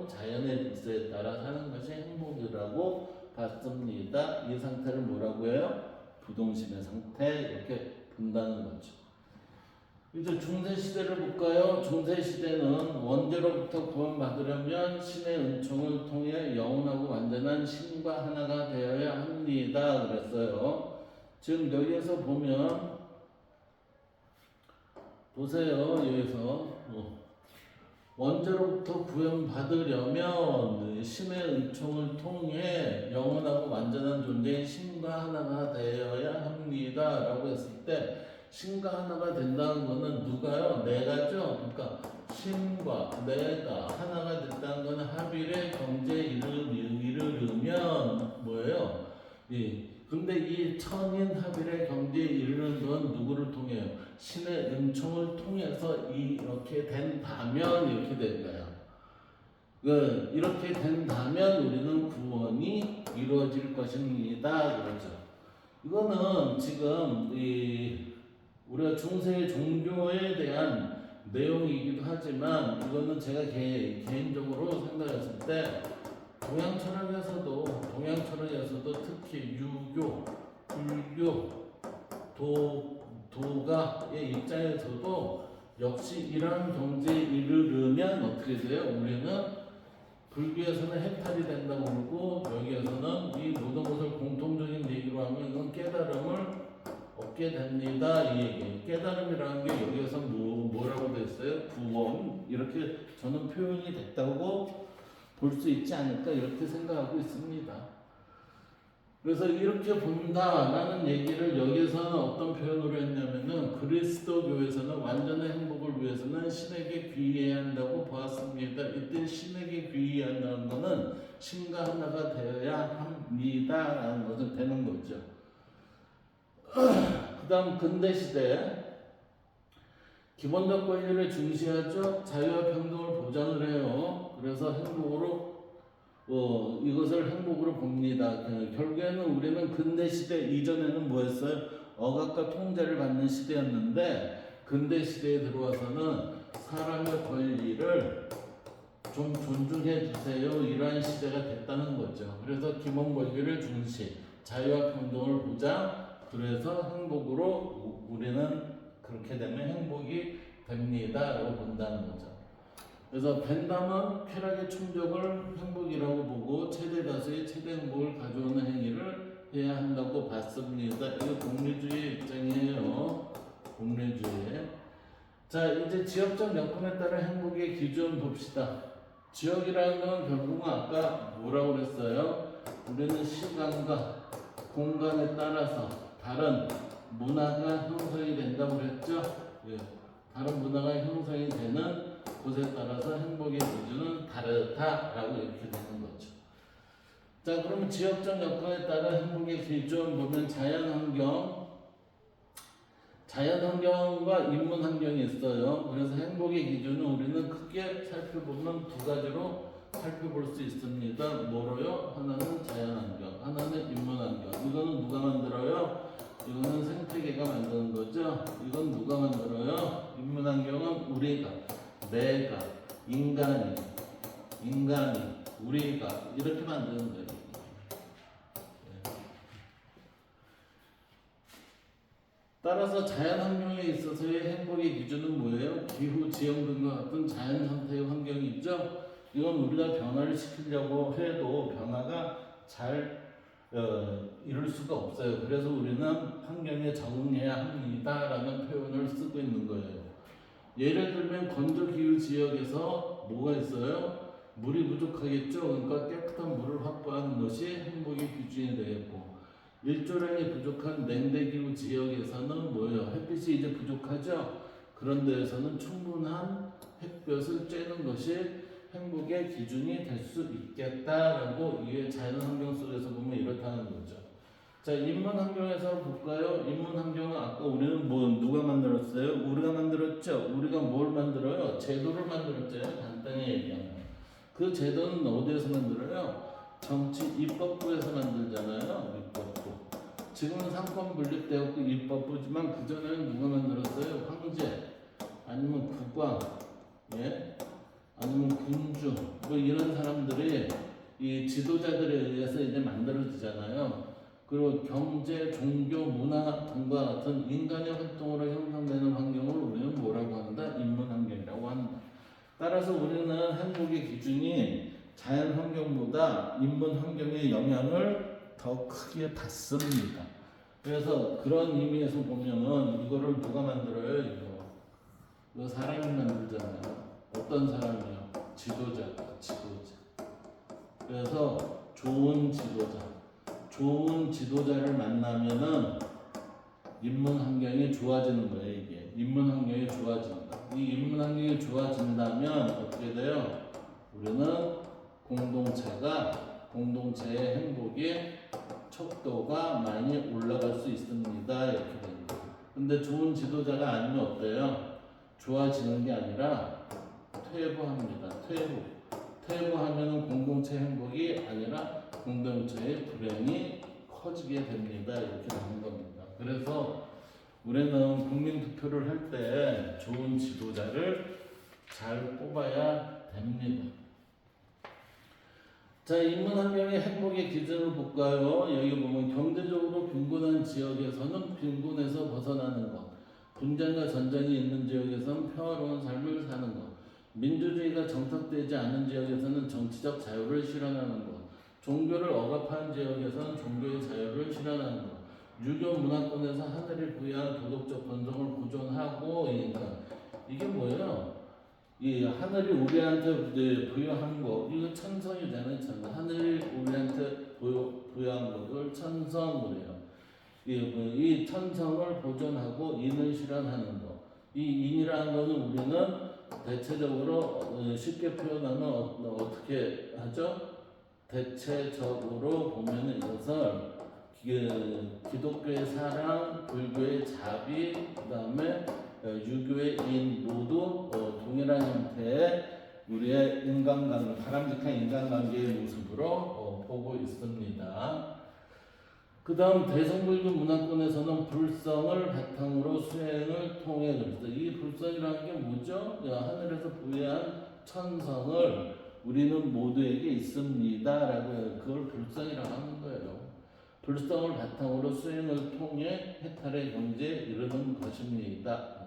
자연의 질서에 따라 사는 것이 행복이라고 봤습니다. 이 상태를 뭐라고 해요? 부동심의 상태 이렇게 본다는 거죠. 이제 중세시대를 볼까요? 중세시대는 원죄로부터 구원받으려면 신의 은총을 통해 영원하고 완전한 신과 하나가 되어야 합니다. 그랬어요. 지금 여기에서 보면 보세요. 여기서 원죄로부터 구원받으려면 신의 은총을 통해 영원하고 완전한 존재인 신과 하나가 되어야 합니다. 라고 했을 때 신과 하나가 된다는 것은 누가요? 내가죠. 그러니까 신과 내가 하나가 됐다는 것은 합일의 경제에 이르르면 뭐예요? 근데 이 천인 합일의 경제에 이르는 건 누구를 통해요? 신의 은총을 통해서 이렇게 된다면 이렇게 된 거예요. 이렇게 된다면 우리는 구원이 이루어질 것입니다. 그렇죠. 이거는 지금 우리가 중세의 종교에 대한 내용이기도 하지만 이거는 제가 개인적으로 생각했을 때 동양 철학에서도 특히 유교, 불교, 도가의 입장에서도 역시 이러한 경지에 이르르면 어떻게 돼요? 우리는 불교에서는 해탈이 된다고 그러고 여기에서는 이 모든 것을 공통적인 얘기로 하면 이건 깨달음을 얻게 됩니다. 이 얘기. 깨달음이라는 게 여기에서 뭐라고 됐어요? 구원 이렇게 저는 표현이 됐다고 볼 수 있지 않을까 이렇게 생각하고 있습니다. 그래서 이렇게 본다라는 얘기를 여기서는 어떤 표현으로 했냐면은 그리스도교에서는 완전한 행복을 위해서는 신에게 귀의해야 한다고 보았습니다. 이때 신에게 귀의한다는 것은 신과 하나가 되어야 합니다라는 것은 되는 거죠. 그 다음 근대시대 기본적 권리를 중시하죠. 자유와 평등을 보장을 해요. 그래서 행복으로 이것을 행복으로 봅니다. 결국에는 우리는 근대시대 이전에는 뭐였어요? 억압과 통제를 받는 시대였는데 근대시대에 들어와서는 사람의 권리를 좀 존중해 주세요. 이러한 시대가 됐다는 거죠. 그래서 기본 권리를 중시, 자유와 평등을 보장, 그래서 행복으로 우리는 그렇게 되면 행복이 됩니다. 라고 본다는 거죠. 그래서 벤담은 쾌락의 충족을 행복이라고 보고 최대 다수의 최대 행복을 가져오는 행위를 해야 한다고 봤습니다. 이거 공리주의 입장이에요. 공리주의. 자, 이제 지역적 여건에 따라 행복의 기준 봅시다. 지역이라는 건 결국은 아까 뭐라고 그랬어요? 우리는 시간과 공간에 따라서 다른 문화가 형성이 된다고 그랬죠? 예. 다른 문화가 형성이 되는 곳에 따라서 행복의 기준은 다르다라고 이렇게 되는 거죠. 자, 그러면 지역적 여건에 따라 행복의 기준 보면 자연환경과 인문환경이 있어요. 그래서 행복의 기준은 우리는 크게 살펴보면 두 가지로 살펴볼 수 있습니다. 뭐로요? 하나는 자연환경, 하나는 인문환경. 이거는 누가 만들어요? 이거는 생태계가 만드는 거죠. 이건 누가 만들어요? 인문환경은 우리가, 내가, 인간이, 우리가 이렇게 만드는 거예요. 따라서 자연환경에 있어서의 행복의 기준은 뭐예요? 기후, 지형 등과 같은 자연 상태의 환경이 있죠. 이건 우리가 변화를 시키려고 해도 변화가 잘 이룰 수가 없어요. 그래서 우리는 환경에 적응해야 합니다라는 표현을 예를 들면 건조기후 지역에서 뭐가 있어요? 물이 부족하겠죠. 그러니까 깨끗한 물을 확보하는 것이 행복의 기준이 되겠고, 일조량이 부족한 냉대기후 지역에서는 뭐예요? 햇빛이 이제 부족하죠. 그런 데에서는 충분한 햇볕을 쬐는 것이 행복의 기준이 될 수 있겠다라고 이게 자연환경 속에서 보면 이렇다는 거죠. 자, 인문환경에서 볼까요? 인문환경은 아까 우리는 뭐 누가 만들었어요? 우리가 만들었죠. 우리가 뭘 만들어요? 제도를 만들었죠. 간단히 얘기하면 그 제도는 어디에서 만들어요? 정치 입법부에서 만들잖아요. 입법부. 지금은 상권 분립되었고 입법부지만 그 전에는 누가 만들었어요? 황제 아니면 국왕, 예? 아니면 군주 뭐 이런 사람들이 이 지도자들에 의해서 이제 만들어지잖아요. 그리고 경제, 종교, 문화 등과 같은 인간의 활동으로 형성되는 환경을 우리는 뭐라고 한다? 인문환경이라고 한다. 따라서 우리는 행복의 기준이 자연환경보다 인문환경의 영향을 더 크게 받습니다. 그래서 그런 의미에서 보면은 이거를 누가 만들어요? 이거 사람이 만들잖아요. 어떤 사람이요? 지도자. 그래서 좋은 지도자를 만나면은 인문 환경이 좋아지는 거예요. 이게 인문 환경이 좋아진다. 이 인문 환경이 좋아진다면 어떻게 돼요? 우리는 공동체의 행복의 척도가 많이 올라갈 수 있습니다. 이렇게 됩니다. 근데 좋은 지도자가 아니면 어때요? 좋아지는 게 아니라 퇴보합니다. 퇴보하면 공동체 행복이 아니라 공동체의 불행이 커지게 됩니다. 이렇게 되는 겁니다. 그래서 우리는 국민투표를 할 때 좋은 지도자를 잘 뽑아야 됩니다. 자, 인문환경의 행복의 기준을 볼까요? 여기 보면 경제적으로 빈곤한 지역에서는 빈곤에서 벗어나는 것, 분쟁과 전쟁이 있는 지역에서는 평화로운 삶을 사는 것, 민주주의가 정착되지 않은 지역에서는 정치적 자유를 실현하는 것, 종교를 억압하는 지역에서는 종교의 자유를 실현하는 것, 유교 문화권에서 하늘이 부여한 도덕적 본성을 보존하고, 그러니까 이게 뭐예요? 이 하늘이 우리한테 부여한 거, 이거 천성이잖아요. 천성. 하늘이 우리한테 부여한 것을 천성을 해요. 이 천성을 보존하고 인을 실현하는 거. 이 인이라는 거는 우리는 대체적으로 쉽게 표현하면 어떻게 하죠? 대체적으로 보면 이것을 기독교의 사랑, 불교의 자비, 그 다음에 유교의 인 모두 동일한 형태의 우리의 인간관계, 바람직한 인간관계의 모습으로 보고 있습니다. 그 다음 대성불교 문화권에서는 불성을 바탕으로 수행을 통해 그랬어요. 이 불성이라는 게 뭐죠? 하늘에서 부여한 천성을 우리는 모두에게 있습니다 라고 해요. 그걸 불성이라고 하는 거예요. 불성을 바탕으로 수행을 통해 해탈의 경지에 이르는 것입니다.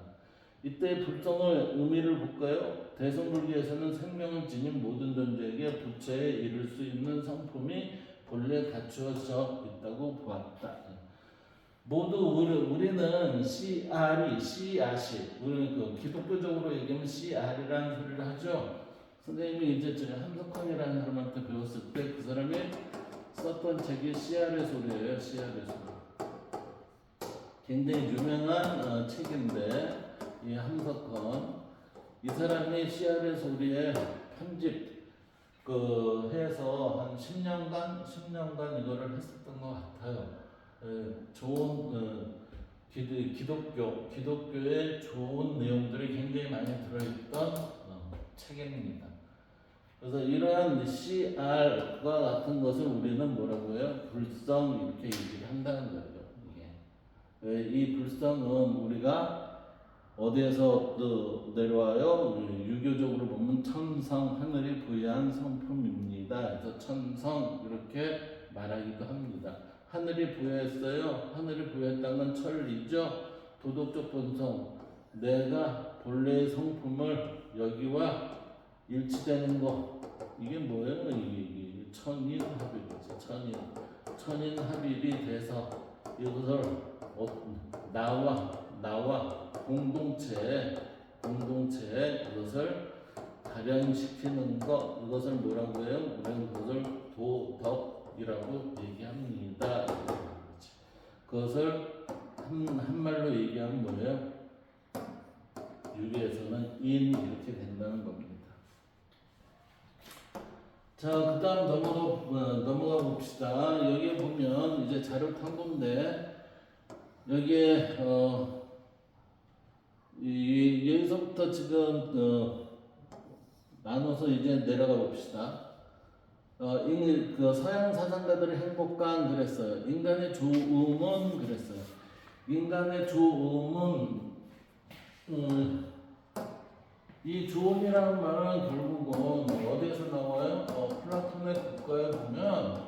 이때 불성의 의미를 볼까요? 대성불교에서는 생명을 지닌 모든 존재에게 부처에 이를 수 있는 성품이 본래 갖추어져 있다고 보았다. 모두 우리는 씨앗이 우리는 그 기독교적으로 얘기하면 씨앗이라는 소리를 하죠. 선생님이 이제 저 함석헌이라는 사람한테 배웠을 때 그 사람이 썼던 책이 씨앗의 소리예요. 씨앗의 소리. 굉장히 유명한 책인데 이 함석헌 이 사람이 씨앗의 소리에 편집 해서 한 10년간 이거를 했었던 것 같아요. 좋은 기독교의 좋은 내용들이 굉장히 많이 들어있던 책입니다. 그래서 이러한 CR과 같은 것을 우리는 뭐라고 해요? 불성 이렇게 얘기를 한다는 거예요. 이게. 이 불성은 우리가 어디에서 내려와요? 유교적으로 보면 천성, 하늘이 부여한 성품입니다. 그래서 천성 이렇게 말하기도 합니다. 하늘이 부여했어요. 하늘이 부여했다는 건 천리죠. 도덕적 본성, 내가 본래의 성품을 여기와 일치되는 거, 이게 뭐예요? 이게 천인합일이지. 천인합일이 돼서 이것을 나와 공동체에 공동체 이것을 발현시키는 것 이것을 뭐라고 해요? 우리는 그것을 도덕이라고 얘기합니다. 그것을 한말로 얘기하면 뭐예요? 유리에서는 인 이렇게 된다는 겁니다. 자, 그 다음 넘어가 봅시다. 여기에 보면 이제 자료 탐구인데 여기에 여기서부터 지금 나눠서 이제 내려가 봅시다. 그 서양 사상가들의 행복관 그랬어요. 인간의 좋음은 그랬어요. 인간의 좋음은 이 좋음이라는 말은 결국은 어디에서 나와요? 플라톤의 국가에 보면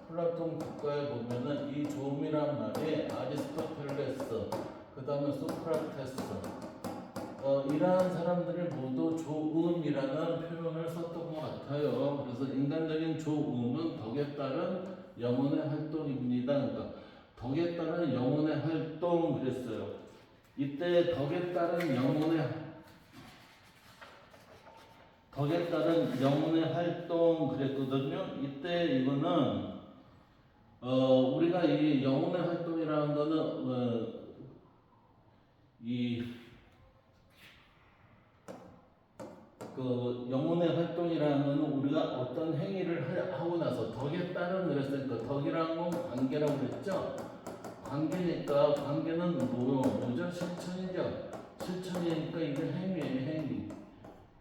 플라톤 국가에 보면은 이 좋음이란 말이 아리스토텔레스 그 다음에 소크라테스 이러한 사람들이 모두 좋음이라는 표현을 썼던 것 같아요. 그래서 인간적인 좋음은 덕에 따른 영혼의 활동입니다. 그러니까 덕에 따른 영혼의 활동 그랬어요. 이때 덕에 따른 영혼의 활동 그랬거든요. 이때 이거는 우리가 이 영혼의 활동이라는 거는 그 영혼의 활동이라는 거는 우리가 어떤 행위를 하고 나서 덕에 따른 그랬으니까 덕이라는 건 관계라고 그랬죠. 관계니까 관계는 뭐죠? 실천이죠. 실천이니까 이게 행위예요.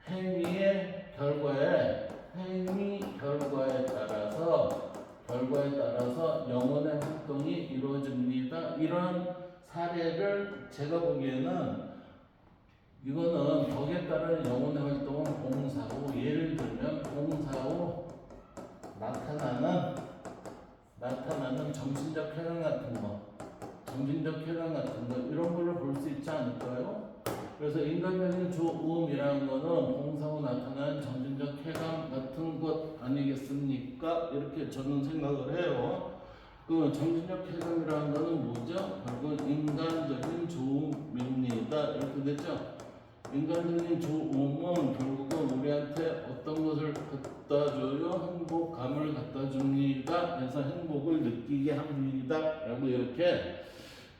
행위의 결과에 따라서 영혼의 활동이 이루어집니다. 이런 사례를 제가 보기에는 이거는 덕에 따른 영혼의 활동은 봉사 후 예를 들면 봉사 후 나타나는 정신적 쾌감 같은 거 이런 걸로 볼 수 있지 않을까요? 그래서 인간적인 좋음이라는 거는 봉사 후 나타나는 정신적 쾌감 같은 것 아니겠습니까? 이렇게 저는 생각을 해요. 그 정신적 쾌감이라는 거는 뭐죠? 결국 인간적인 좋음입니다. 이렇게 됐죠? 인간적인 좋음은 결국은 우리한테 어떤 것을 갖다 줘요? 행복감을 갖다 줍니다. 그래서 행복을 느끼게 합니다. 라고 이렇게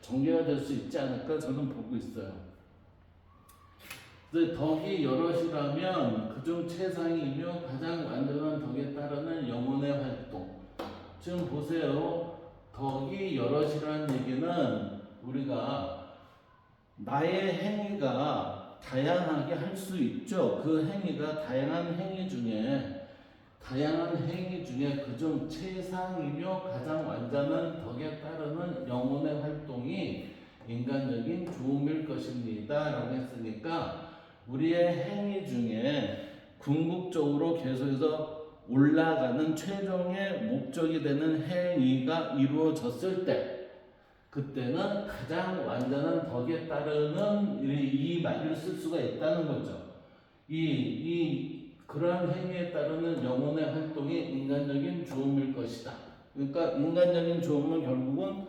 전개가 될 수 있지 않을까 저는 보고 있어요. 덕이 여럿이라면 그중 최상이며 가장 완전한 덕에 따르는 영혼의 활동. 지금 보세요. 덕이 여럿이라는 얘기는 우리가 나의 행위가 다양하게 할 수 있죠. 그 행위가 다양한 행위 중에 그중 최상이며 가장 완전한 덕에 따르는 영혼의 활동이 인간적인 좋음일 것입니다. 라고 했으니까 우리의 행위 중에 궁극적으로 계속해서 올라가는 최종의 목적이 되는 행위가 이루어졌을 때 그때는 가장 완전한 덕에 따르는 이 말을 쓸 수가 있다는 거죠. 그러한 행위에 따르는 영혼의 활동이 인간적인 좋음일 것이다. 그러니까 인간적인 좋음은 결국은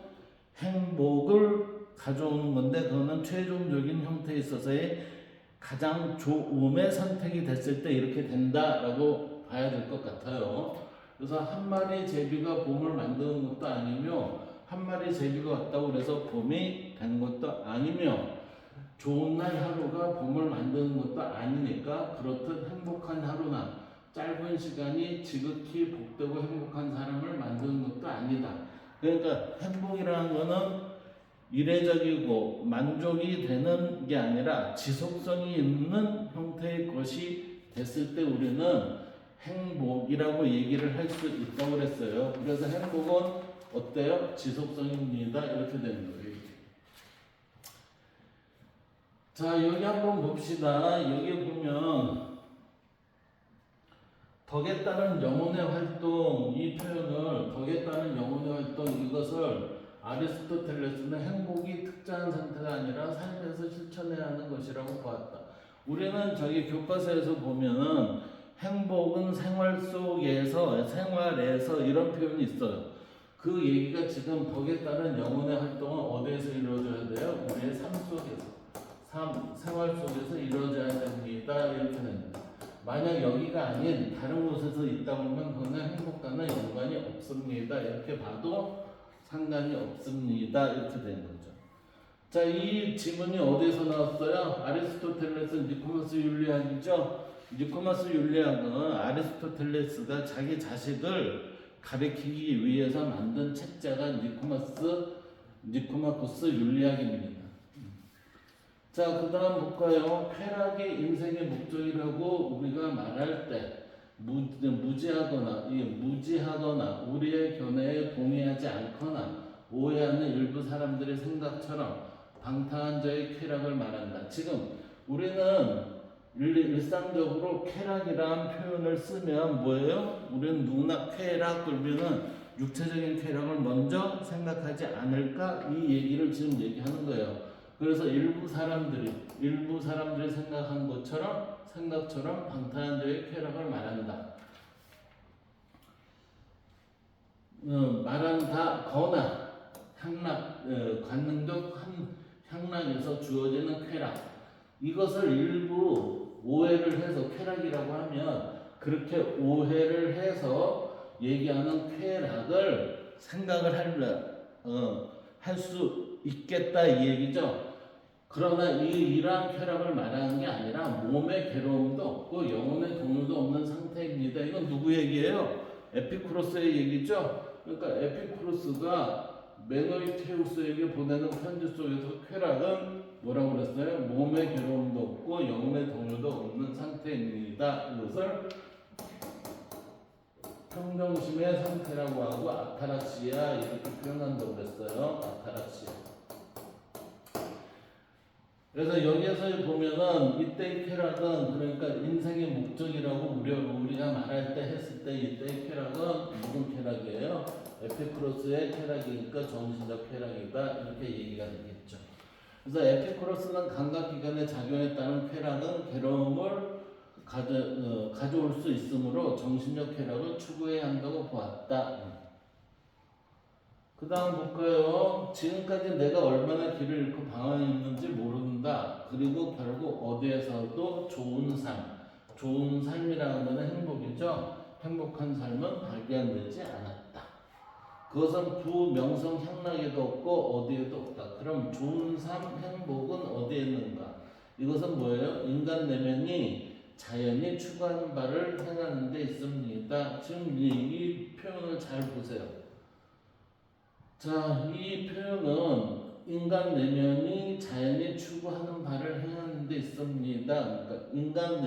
행복을 가져오는 건데 그거는 최종적인 형태에 있어서의 가장 좋음의 선택이 됐을 때 이렇게 된다라고 봐야 될 것 같아요. 그래서 한 마리 제비가 봄을 만드는 것도 아니며 한 마리 제비가 왔다고 그래서 봄이 된 것도 아니며 좋은 날 하루가 봄을 만드는 것도 아니니까 그렇듯 행복한 하루나 짧은 시간이 지극히 복되고 행복한 사람을 만드는 것도 아니다. 그러니까 행복이라는 거는 이례적이고 만족이 되는 게 아니라 지속성이 있는 형태의 것이 됐을 때 우리는 행복이라고 얘기를 할 수 있다고 그랬어요. 그래서 행복은 어때요? 지속성입니다. 이렇게 되는 거예요. 자, 여기 한번 봅시다. 여기 보면 덕에 따른 영혼의 활동 이 표현을 덕에 따른 영혼의 활동 이것을 아리스토텔레스는 행복이 특정한 상태가 아니라 삶에서 실천해야 하는 것이라고 보았다. 우리는 저기 교과서에서 보면은 행복은 생활에서 이런 표현이 있어요. 그 얘기가 지금 덕에 따른 영혼의 활동은 어디에서 이루어져야 돼요? 우리의 삶 속에서. 생활 속에서 이루어져야 됩니다. 이렇게 됩니다. 만약 여기가 아닌 다른 곳에서 있다 보면 그거는 행복과는 연관이 없습니다. 이렇게 봐도 상관이 없습니다. 이렇게 되는 거죠. 자, 이 지문이 어디에서 나왔어요? 아리스토텔레스 니코마스 윤리학이죠. 니코마스 윤리학은 아리스토텔레스가 자기 자식을 가리키기 위해서 만든 책자가 니코마코스 윤리학입니다. 자, 그 다음 볼까요? 쾌락이 인생의 목적이라고 우리가 말할 때 무지하거나 우리의 견해에 동의하지 않거나 오해하는 일부 사람들의 생각처럼 방탕한 자의 쾌락을 말한다. 지금 우리는 일상적으로 쾌락이라는 표현을 쓰면 뭐예요? 우리는 누구나 쾌락 그러면은 육체적인 쾌락을 먼저 생각하지 않을까? 이 얘기를 지금 얘기하는 거예요. 그래서 일부 사람들이 생각한 생각처럼 방탕한 자의 쾌락을 말한다. 말한다거나 관능적 향락에서 주어지는 쾌락. 이것을 일부 오해를 해서 쾌락이라고 하면 그렇게 오해를 해서 얘기하는 쾌락을 생각을 할 수 있겠다 이 얘기죠. 그러나 이러한 쾌락을 말하는 게 아니라 몸의 괴로움도 없고 영혼의 동요도 없는 상태입니다. 이건 누구 얘기예요? 에피쿠로스의 얘기죠. 그러니까 에피쿠로스가 메노이테우스에게 보내는 편지 속에서 쾌락은 뭐라고 그랬어요? 몸의 괴로움도 없고 영혼의 동요도 없는 상태입니다. 이것을 평정심의 상태라고 하고 아타락시아 이렇게 표현한다고 그랬어요. 아타락시아. 그래서 여기에서 보면은 이때의 쾌락은 그러니까 인생의 목적이라고 우리가 말할 때 했을 때 이때의 쾌락은 무슨 쾌락이에요? 에피쿠로스의 쾌락이니까 정신적 쾌락이다 이렇게 얘기가 되겠죠. 그래서 에피쿠로스는 감각기관에 작용했다는 쾌락은 괴로움을 가져올 수 있으므로 정신적 쾌락을 추구해야 한다고 보았다. 그 다음 볼까요? 지금까지 내가 얼마나 길을 잃고 방황했는지 모른다. 그리고 결국 어디에서도 좋은 삶이라는 것은 행복이죠. 행복한 삶은 발견되지 않았다. 그것은 부명성 향락에도 없고 어디에도 없다. 그럼 좋은 삶, 행복은 어디에 있는가? 이것은 뭐예요? 인간 내면이 자연이 추구하는 바를 행하는 데 있습니다. 지금 이 표현을 잘 보세요. 자, 이 표현은 인간 내면이 자연이 추구하는 바를 행하는 데 있습니다. 그러니까 인간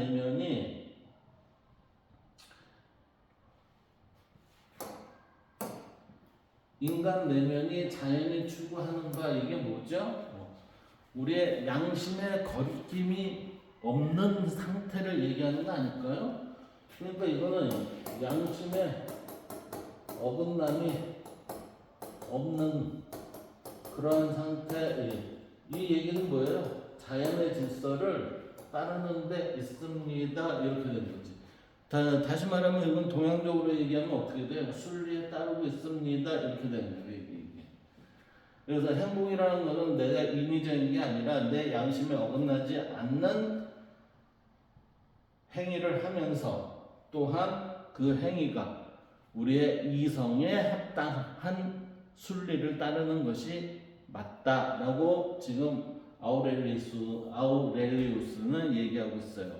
내면이 자연이 추구하는 바 이게 뭐죠? 우리의 양심의 거리낌이 없는 상태를 얘기하는 거 아닐까요? 그러니까 이거는 양심의 어긋남이 없는 그러한 상태. 이 얘기는 뭐예요? 자연의 질서를 따르는 데 있습니다. 이렇게 되는 거지. 다시 말하면 이건 동양적으로 얘기하면 어떻게 돼요? 순리에 따르고 있습니다. 이렇게 되는 거예요. 그래서 행복이라는 것은 내가 인위적인 게 아니라 내 양심에 어긋나지 않는 행위를 하면서 또한 그 행위가 우리의 이성에 합당한 순리를 따르는 것이 맞다라고 지금 아우렐리우스는 얘기하고 있어요.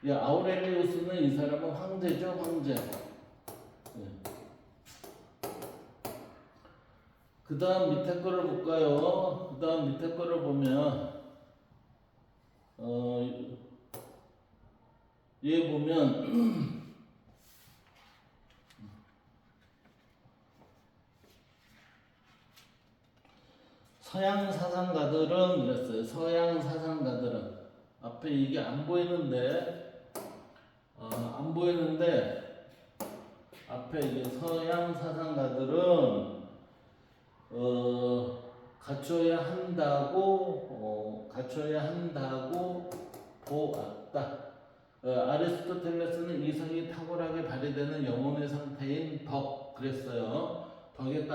이 아우렐리우스는 이 사람은 황제죠, 황제. 그 다음 밑에 거를 볼까요? 그 다음 밑에 거를 보면 얘 보면 서양 사상가들은 그랬어요. 서양 사상가들은 앞에 이게 안 보이는데 앞에 이게 서양 사상가들은 갖춰야 한다고 보았다. 아리스토텔레스는 이성이 탁월하게 발휘되는 영혼의 상태인 덕 그랬어요. 덕에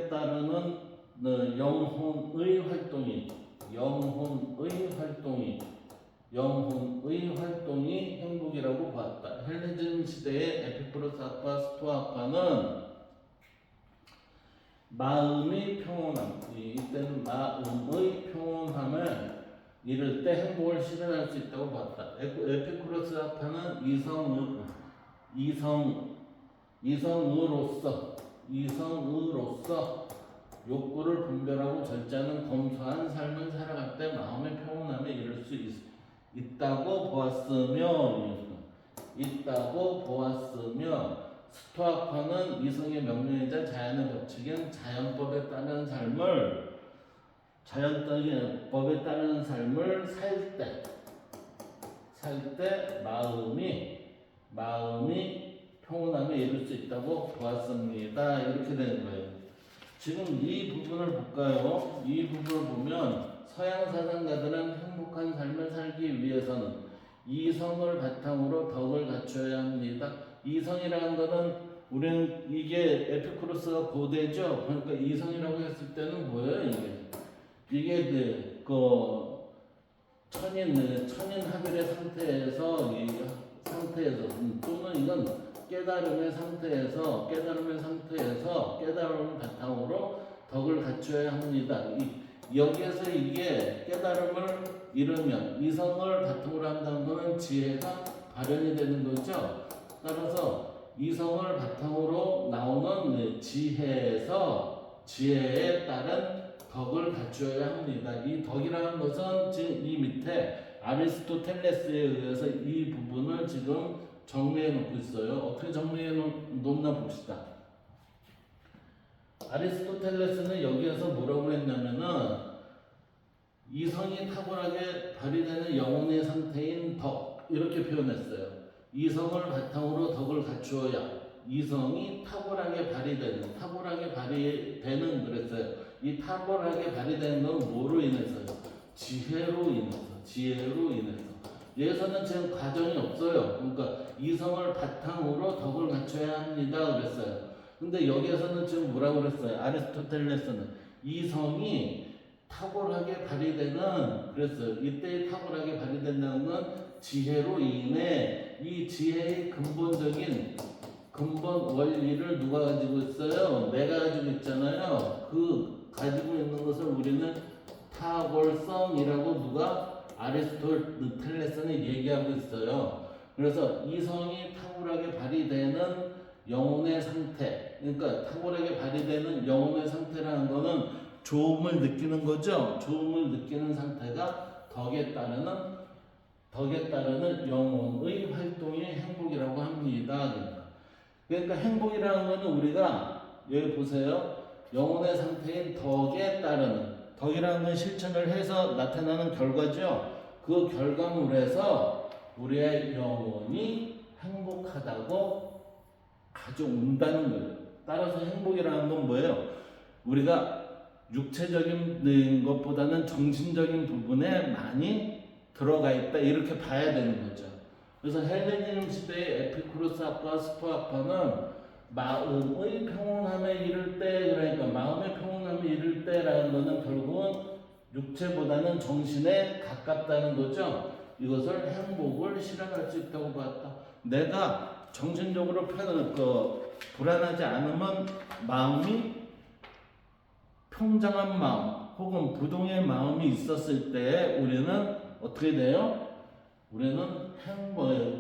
따르는 영혼의 활동이 행복이라고 보았다. 헬레니즘 시대의 에피쿠로스학과 스토아학과는 마음의 평온함, 이때는 마음의 평온함을 이룰 때 행복을 실현할 수 있다고 봤다. 에피쿠로스학파는 이성으로서 욕구를 분별하고 절제하는 검소한 삶을 살아갈 때 마음의 평온함에 이를 수 있다고 보았으며 스토아파는 이성의 명령이자 자연의 법칙인 자연법에 따른 삶을 살 때 마음이 평온함에 이를 수 있다고 보았습니다. 이렇게 되는 거예요. 지금 이 부분을 볼까요? 이 부분을 보면 서양 사상가들은 행복한 삶을 살기 위해서는 이성을 바탕으로 덕을 갖춰야 합니다. 이성이라는 것은 우리는 이게 에피쿠로스가 고대죠. 그러니까 이성이라고 했을 때는 뭐예요? 이게 천인 합일의 상태에서 또는 이건 깨달음의 상태에서 깨달음을 바탕으로 덕을 갖춰야 합니다. 여기에서 이게 깨달음을 이루면 이성을 바탕으로 한다는 것은 지혜가 발현이 되는 거죠. 따라서 이성을 바탕으로 나오는 지혜에 따른 덕을 갖춰야 합니다. 이 덕이라는 것은 지금 이 밑에 아리스토텔레스에 의해서 이 부분을 지금 정리해 놓고 있어요. 어떻게 정리해 놓나 봅시다. 아리스토텔레스는 여기에서 뭐라고 했냐면은 이성이 탁월하게 발휘되는 영혼의 상태인 덕 이렇게 표현했어요. 이성을 바탕으로 덕을 갖추어야 이성이 탁월하게 발휘되는 그랬어요. 이 탁월하게 발휘되는 건 뭐로 인해서요? 지혜로 인해서. 여기서는 지금 과정이 없어요. 그러니까 이성을 바탕으로 덕을 갖춰야 합니다 그랬어요. 근데 여기에서는 지금 뭐라고 그랬어요? 아리스토텔레스는 이성이 탁월하게 발휘되는 그랬어요. 이때 탁월하게 발휘된다는 건 지혜로 인해 이 지혜의 근본 원리를 누가 가지고 있어요? 내가 가지고 있잖아요. 그 가지고 있는 것을 우리는 탁월성이라고 아리스토텔레스는 얘기하고 있어요. 그래서 이성이 탁월하게 발휘되는 영혼의 상태, 그러니까 탁월하게 발휘되는 영혼의 상태라는 거는 좋음을 느끼는 거죠. 좋음을 느끼는 상태가 덕에 따르는 영혼의 활동이 행복이라고 합니다. 그러니까 행복이라는 거는 우리가 여기 보세요. 영혼의 상태인 덕이라는 건 실천을 해서 나타나는 결과죠. 그 결과물에서 우리의 영혼이 행복하다고 가져온다는 거예요. 따라서 행복이라는 건 뭐예요? 우리가 육체적인 것보다는 정신적인 부분에 많이 들어가 있다 이렇게 봐야 되는 거죠. 그래서 헬레니즘 시대의 에피쿠로스학과 스토아학파는 마음의 평온함에 이를 때, 그러니까 마음의 평온함에 이를 때라는 것은 결국은 육체보다는 정신에 가깝다는 거죠. 이것을 행복을 실현할 수 있다고 봤다. 내가 정신적으로 불안하지 않으면 마음이 평정한 마음 혹은 부동의 마음이 있었을 때 우리는 어떻게 돼요? 우리는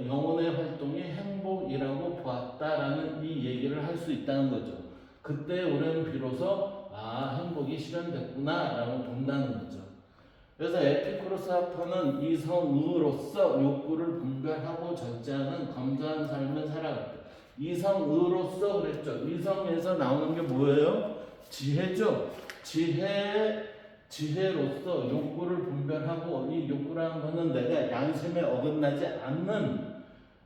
영혼의 활동이 행복이라고 보았다라는 이 얘기를 할 수 있다는 거죠. 그때 우리는 비로소 행복이 실현됐구나 라고 본다는 거죠. 그래서 에피쿠로스 학파는 이성으로서 욕구를 분별하고 절제하는 검소한 삶을 살아갔다. 이성으로서 그랬죠. 이성에서 나오는 게 뭐예요? 지혜죠. 지혜로서 욕구를 분별하고, 이 욕구라는 것은 내가 양심에 어긋나지 않는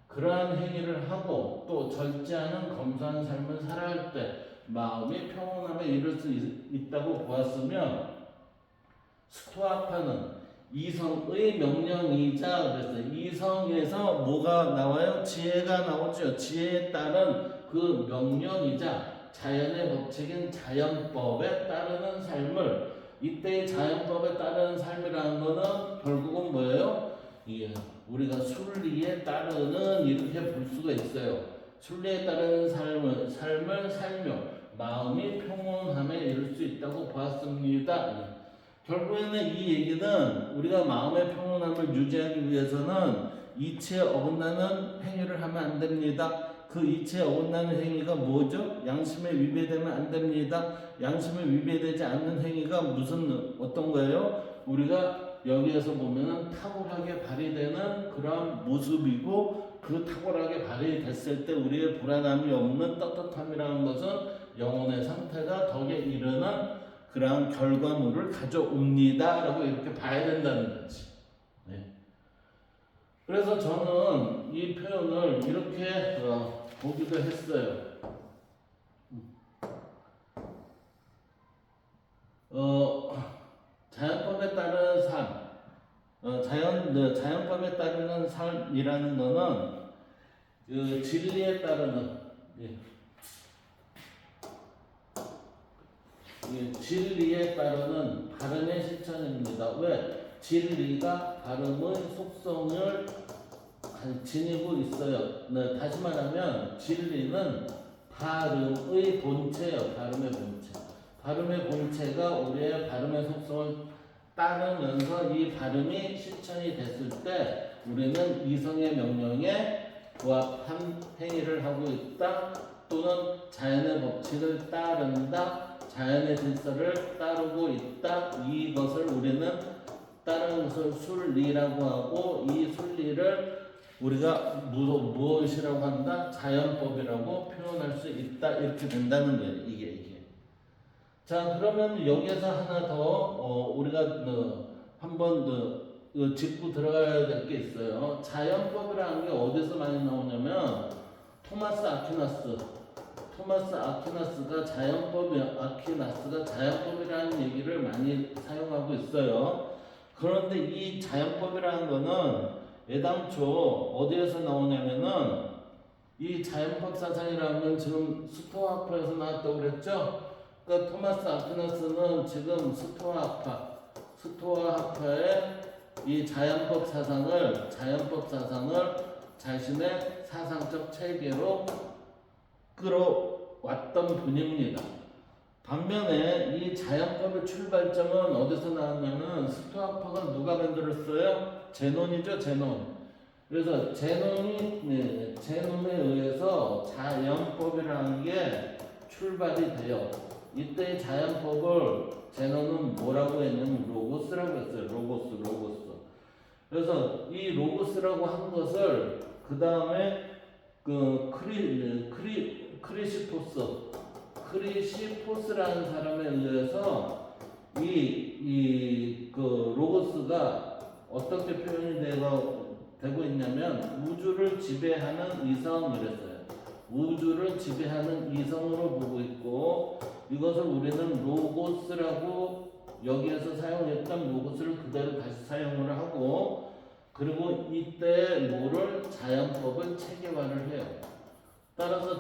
그러한 행위를 하고 또 절제하는 검소한 삶을 살아갈 때 마음이 평온함에 이를 수 있다고 보았으며, 스토아파는 이성의 명령이자 그랬어요. 이성에서 뭐가 나와요? 지혜가 나오죠. 지혜에 따른 그 명령이자 자연의 법칙인 자연법에 따르는 삶을, 이때의 자연법에 따르는 삶이라는 거는 결국은 뭐예요? 예, 우리가 순리에 따르는, 이렇게 볼 수가 있어요. 순리에 따르는 삶을 살며 마음이 평온함에 이를 수 있다고 보았습니다. 예. 결국에는 이 얘기는 우리가 마음의 평온함을 유지하기 위해서는 이치에 어긋나는 행위를 하면 안 됩니다. 그 이치에 어긋나는 행위가 뭐죠? 양심에 위배되면 안 됩니다. 양심에 위배되지 않는 행위가 무슨 어떤 거예요? 우리가 여기에서 보면은 탁월하게 발휘되는 그런 모습이고, 그 탁월하게 발휘됐을 때 우리의 불안함이 없는 떳떳함이라는 것은 영혼의 상태가 덕에 이르는 그러한 결과물을 가져옵니다 라고 이렇게 봐야 된다는 거지. 네. 그래서 저는 이 표현을 이렇게 보기도 했어요. 자연법에 따른 삶, 자연법에 따르는 삶이라는 거는 그 진리에 따르는, 예, 진리에 따르는 바름의 실천입니다. 왜? 진리가 바름의 속성을 지니고 있어요. 네, 다시 말하면 진리는 발음의 본체예요. 발음의 본체. 발음의 본체가 우리의 발음의 속성을 따르면서 이 발음이 실천이 됐을 때 우리는 이성의 명령에 부합한 행위를 하고 있다, 또는 자연의 법칙을 따른다, 자연의 질서를 따르고 있다. 이것을 우리는 따르는 것을 순리라고 하고, 이 순리를 우리가 무엇이라고 한다? 자연법이라고 표현할 수 있다. 이렇게 된다는 거예요. 이게. 자, 그러면 여기에서 하나 더 우리가 한번 짚고 들어가야 될 게 있어요. 자연법이라는 게 어디서 많이 나오냐면 토마스 아퀴나스가 자연법이라는 얘기를 많이 사용하고 있어요. 그런데 이 자연법이라는 거는 애당초 어디에서 나오냐면은, 이 자연법 사상이라는 건 지금 스토아파에서 나왔다고 그랬죠? 그러니까 토마스 아퀴나스는 지금 스토아파의 이 자연법 사상을 자신의 사상적 체계로 끌어왔던 분입니다. 반면에 이 자연법의 출발점은 어디서 나왔냐면, 스토아파가 누가 만들었어요? 제논이죠, 제논. 그래서 제논에 의해서 자연법이라는 게 출발이 돼요. 이때 자연법을 제논은 뭐라고 했냐면 로고스라고 했어요. 로고스. 그래서 이 로고스라고 한 것을 그 다음에 그 크리시포스라는 사람에 의해서 그 로고스가 어떻게 표현이 되고 있냐면, 우주를 지배하는 이성이랬어요. 우주를 지배하는 이성으로 보고 있고, 이것을 우리는 로고스라고, 여기에서 사용했던 로고스를 그대로 다시 사용을 하고, 그리고 이때 뭐를 자연법을 체계화를 해요. 따라서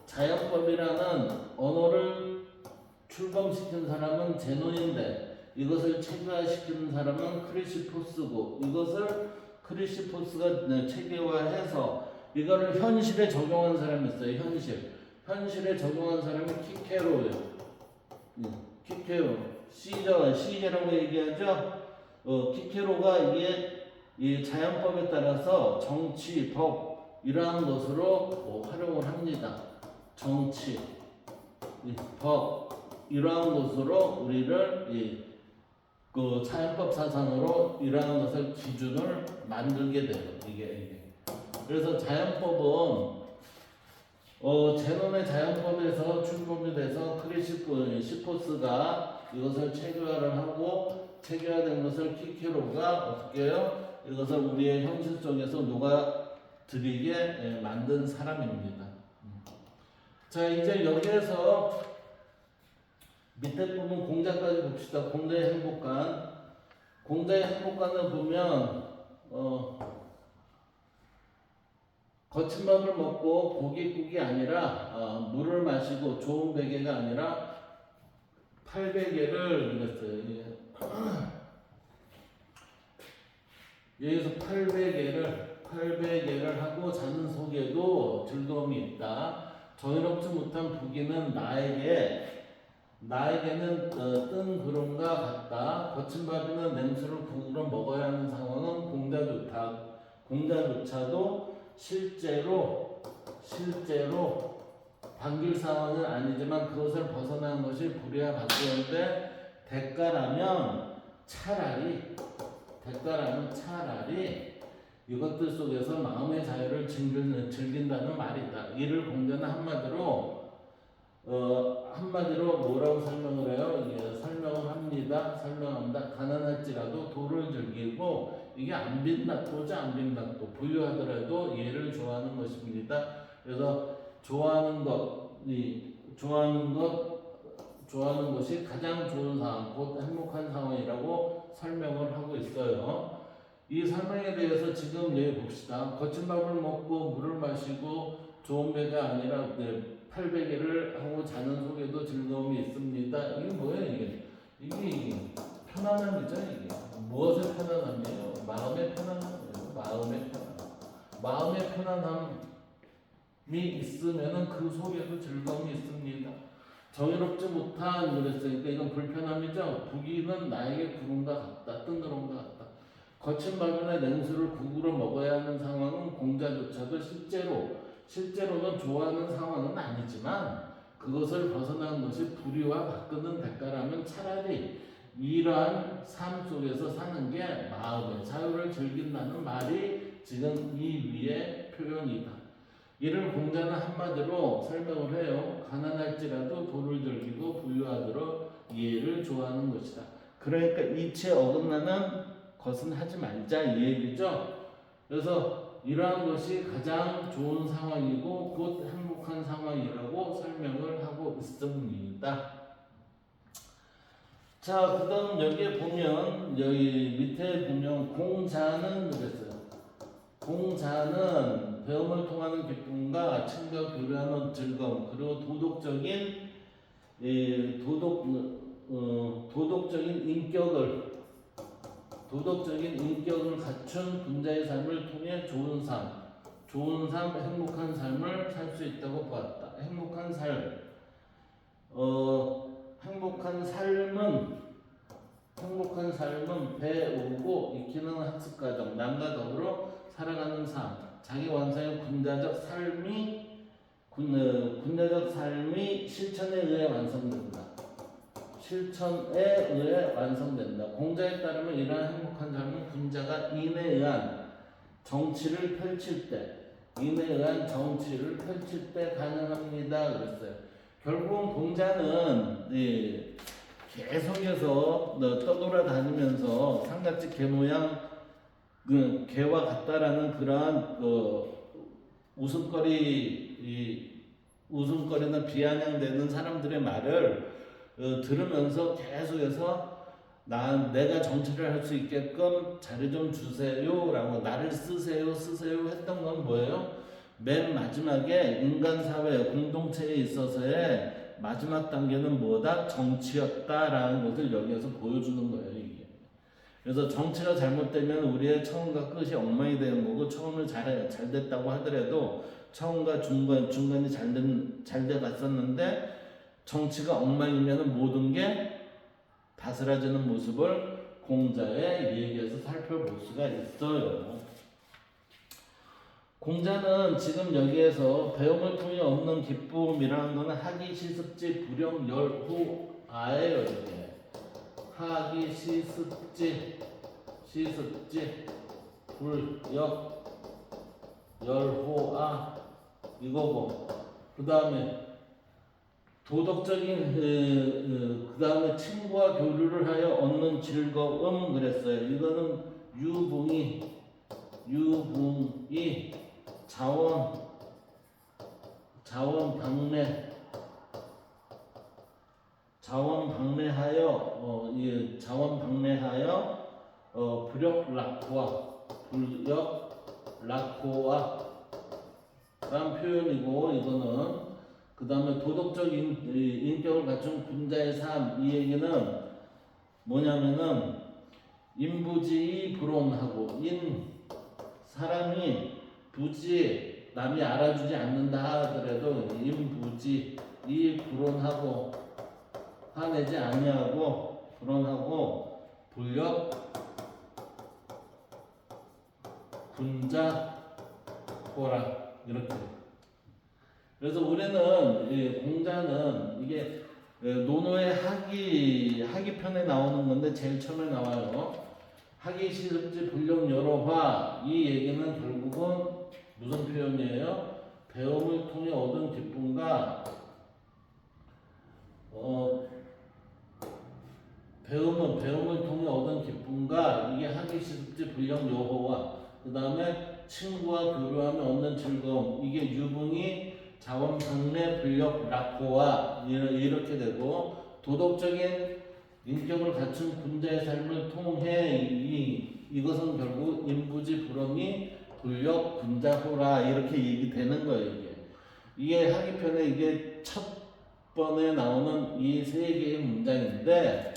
자연법이라는 언어를 출범시킨 사람은 제논인데, 이것을 체계화시키는 사람은 크리시포스고, 이것을 크리시포스가 체계화해서 이거를 현실에 적용한 사람이 있어요. 현실에 적용한 사람이 키케로예요. 키케로. 시제라고 얘기하죠. 키케로가 이게 이 자연법에 따라서 정치, 법 이러한 것으로 활용을 합니다. 정치, 법 이러한 것으로 우리를 그 자연법 사상으로 이러한 것을 기준을 만들게 돼요. 이게. 그래서 자연법은 제논의 자연법에서 출범이 돼서 크리시포스가 이것을 체계화를 하고, 체계화된 것을 키케로가 어떻게 해요? 이것을 우리의 현실 속에서 녹아들이게 만든 사람입니다. 자, 이제 여기에서 밑에 부분 공자까지 봅시다. 공자의 행복관을 보면 거친 밥을 먹고 고깃국이 아니라 물을 마시고 좋은 베개가 아니라 팔베개를 그랬어요. 여기서 팔베개를 하고 자는 속에도 즐거움이 있다. 정의롭지 못한 부귀는 나에게는 뜬 구름과 같다. 거친 밥이나 냉수를 국으로 먹어야 하는 상황은 공자조차도 실제로 반길 상황은 아니지만 그것을 벗어나는 것이 불의와 바꾸는데 대가라면 차라리 이것들 속에서 마음의 자유를 즐긴다는 말이다. 이를 공자는 한마디로 뭐라고 설명을 해요? 이게 설명합니다. 가난할지라도 도를 즐기고 이게 안 빈다도 부유하더라도 얘를 좋아하는 것입니다. 그래서 좋아하는 것이 가장 좋은 상황, 곧 행복한 상황이라고 설명을 하고 있어요. 이 설명에 대해서 지금 여기 봅시다. 거친 밥을 먹고 물을 마시고 좋은 배가 아니라 팔베개를 하고 자는 속에도 즐거움이 있습니다. 이게 뭐예요? 이게 편안함이죠. 이게 무엇의 편안함이에요? 마음의 편안함이에요. 마음의 편안함이 있으면은 그 속에도 즐거움이 있습니다. 정의롭지 못한 그랬으니까 이건 불편함이죠. 부귀는 나에게 구름과 같다. 뜬 구름과 같다. 거친 밥이나 냉수를 국으로 먹어야 하는 상황은 공자조차도 실제로는 좋아하는 상황은 아니지만 그것을 벗어나는 것이 불의와 바꾸는 대가라면 차라리 이러한 삶 속에서 사는 게 마음의 자유를 즐긴다는 말이 지금 이 위의 표현이다. 이를 공자는 한마디로 설명을 해요. 가난할지라도 도를 즐기고 부유하도록 이해를 좋아하는 것이다. 그러니까 이치에 어긋나는 것은 하지 말자 이 얘기죠. 그래서 이러한 것이 가장 좋은 상황이고 곧 행복한 상황이라고 설명을 하고 있습니다. 자, 그 다음 여기에 보면 여기 밑에 보면 공자는 그랬어요. 공자는 배움을 통하는 기쁨과 친구와 교류하는 즐거움 그리고 도덕적인 인격을 갖춘 군자의 삶을 통해 좋은 삶, 행복한 삶을 살 수 있다고 보았다. 행복한 삶은 배우고 익히는 학습 과정, 남과 더불어 살아가는 삶, 자기 완성의 군자적 삶이 실천에 의해 완성된다. 공자에 따르면 이러한 행복한 삶은 군자가 인에 의한 정치를 펼칠 때 가능합니다. 그랬어요. 결국은 공자는 계속해서 떠돌아다니면서 상갓집 개 모양 개와 같다라는 그러한 웃음거리는 비아냥되는 사람들의 말을 들으면서 계속해서 내가 정치를 할 수 있게끔 자리 좀 주세요라고 나를 쓰세요 했던 건 뭐예요? 맨 마지막에 인간사회 공동체에 있어서의 마지막 단계는 뭐다? 정치였다라는 것을 여기에서 보여주는 거예요. 이게. 그래서 정치가 잘못되면 우리의 처음과 끝이 엉망이 되는 거고 처음은 잘 됐다고 하더라도 처음과 중간이 잘 돼 갔었는데 정치가 엉망이면 모든 게 바스라지는 모습을 공자의 얘기에서 살펴볼 수가 있어요. 공자는 지금 여기에서 배움을 통해 얻는 기쁨이라는 것은 하기 시습지 불영 열후아예요. 이게 하기 시습지 불역 열후아 이거고 그 다음에 도덕적인 그 다음에 친구와 교류를 하여 얻는 즐거움 그랬어요. 이거는 유붕이 자원방래하여 불역락호와 란 표현이고 이거는 그 다음에 도덕적 인격을 갖춘 군자의 삶 이 얘기는 뭐냐면은 인부지의 불온하고 사람이 부지 남이 알아주지 않는다 하더라도 인부지 이 불온하고 화내지 아니하고 불온하고 불력 군자 호라 이렇게. 그래서 우리는 이 공자는 이게 논어의 하기 편에 나오는 건데 제일 처음에 나와요. 하기 시습지 불력 여러화 이 얘기는 결국은 무슨 표현이에요? 배움을 통해 얻은 기쁨과 배움을 통해 얻은 기쁨과 이게 하기 시습지 불력 여호와 그 다음에 친구와 교류하며 얻는 즐거움 이게 유붕이 자원상례 불력 낙호와 이렇게 되고 도덕적인 인격을 갖춘 군자의 삶을 통해 이것은 결국 인부지 불엄이 불력 군자호라 이렇게 얘기되는 거예요. 이게 하기편에 이게 첫 번에 나오는 이 세 개의 문장인데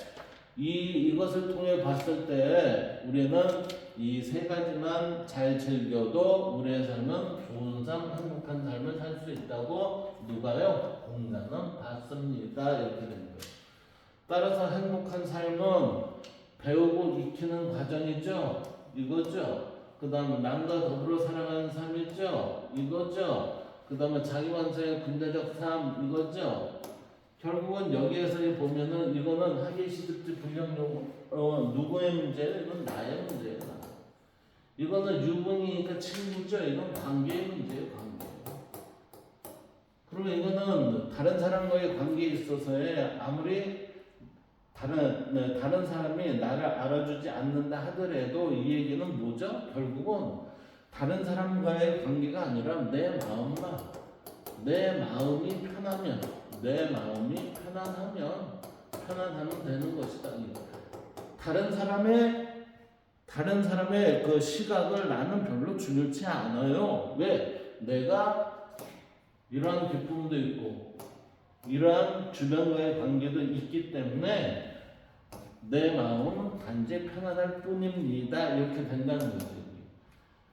이것을 통해 봤을 때 우리는 이 세 가지만 잘 즐겨도 우리의 삶은 좋은 삶, 행복한 삶을 살 수 있다고 누가요? 공자는 봤습니다. 이렇게 되는 거예요. 따라서 행복한 삶은 배우고 익히는 과정이죠. 이거죠. 그 다음에 남과 더불어 살아가는 삶이죠. 이거죠. 그 다음에 자기 완성의 군대적 삶 이거죠. 결국은 여기에서 보면은 이거는 하기 시습지 불량용 누구의 문제예요? 이건 나의 문제예요. 이거는 유분이니까 친구죠. 이건 관계의 문제예요. 관계. 그리고 이거는 다른 사람과의 관계에 있어서의 아무리 다른 사람이 나를 알아주지 않는다 하더라도 이 얘기는 뭐죠? 결국은 다른 사람과의 관계가 아니라 내 마음이 편하면 내 마음이 편안하면 되는 것이다. 다른 사람의 그 시각을 나는 별로 중요치 않아요. 왜? 내가 이러한 기쁨도 있고 이러한 주변과의 관계도 있기 때문에 내 마음은 단지 편안할 뿐입니다. 이렇게 된다는 거죠.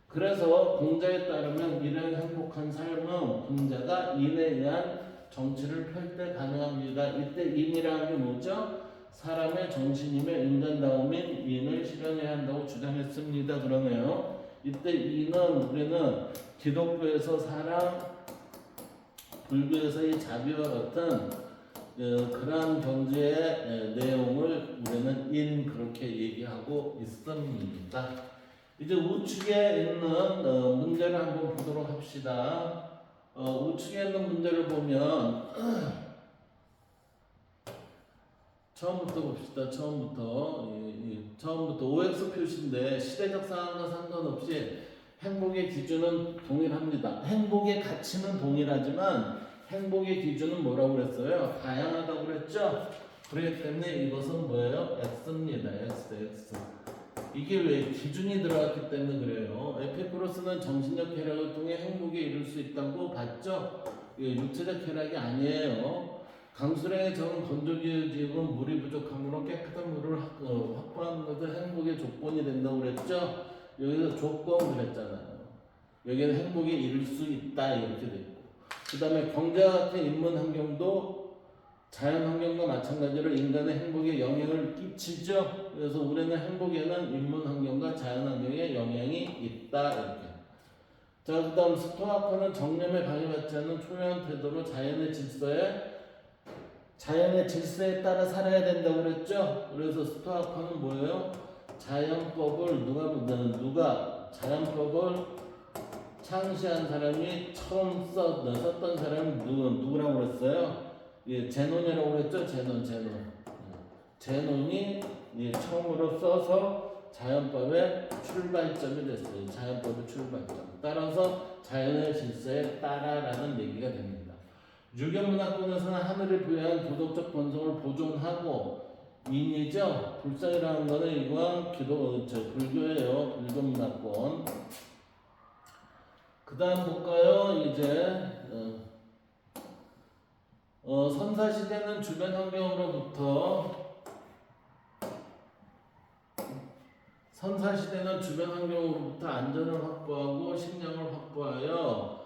그래서 공자에 따르면 이런 행복한 삶은 공자가 인에 의한 정치를 펼 때 가능합니다. 이때 인이라는 게 뭐죠? 사람의 정신이며 인간다움인 인을 실현해야 한다고 주장했습니다. 그러네요. 이때 인은 우리는 기독교에서 사랑, 불교에서의 자비와 같은 그러한 경제의 내용을 우리는 인 그렇게 얘기하고 있습니다. 이제 우측에 있는 문제를 한번 보도록 합시다. 우측에 있는 문제를 보면 처음부터 봅시다. 처음부터 OX 표시인데 시대적 상황과 상관없이 행복의 기준은 동일합니다. 행복의 가치는 동일하지만 행복의 기준은 뭐라고 그랬어요? 다양하다고 그랬죠? 그렇기 때문에 이것은 뭐예요? X입니다. X. 이게 왜 기준이 들어갔기 때문에 그래요. 에피쿠로스는 정신적 쾌락을 통해 행복에 이룰 수 있다고 봤죠? 육체적 쾌락이 아니에요. 강수량의 적은 건조기지역은 물이 부족하므로 깨끗한 물을 확보하는 것은 행복의 조건이 된다고 그랬죠? 여기서 조건 그랬잖아요. 여기는 행복에 이룰 수 있다 이렇게 돼 있고, 그 다음에 경제와 같은 인문 환경도 자연 환경과 마찬가지로 인간의 행복에 영향을 끼치죠. 그래서 우리는 행복에는 인문 환경과 자연 환경에 영향이 있다 이렇게. 자, 그 다음 스토아커는 정념에 방해받지 않는 초연한 태도로 자연의 질서에 따라 살아야 된다고 그랬죠. 그래서 스토아커는 뭐예요? 자연법을 누가 자연법을 창시한 사람이 처음 썼던 사람이 누구라고 그랬어요? 제논이라고 그랬죠. 제논이 처음으로 써서 자연법의 출발점이 됐어요. 자연법의 출발점. 따라서 자연의 질서에 따라라는 얘기가 됩니다. 유교문화권에서는 하늘이 부여한 도덕적 본성을 보존하고 인이죠. 불상이라는 거는 이건 불교예요. 불교 문화권. 그 그 다음 볼까요? 이제 선사시대는 주변 환경으로부터 안전을 확보하고 식량을 확보하여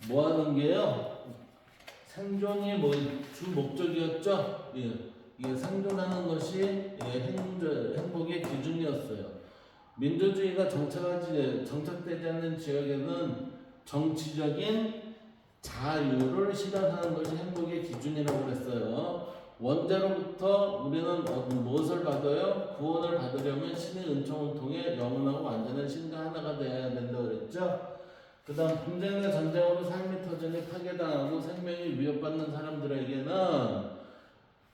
뭐 하는 게요? 생존이 주 목적이었죠? 이게 생존하는 것이 행복의 기준이었어요. 민주주의가 정착되지 않는 지역에는 정치적인 자유를 실현하는 것이 행복의 기준이라고 그랬어요. 원자로부터 우리는 무엇을 받아요? 구원을 받으려면 신의 은총을 통해 영원하고 완전한 신과 하나가 되어야 된다고 그랬죠. 그 다음 분쟁과 전쟁으로 삶의 터전이 파괴당하고 생명이 위협받는 사람들에게는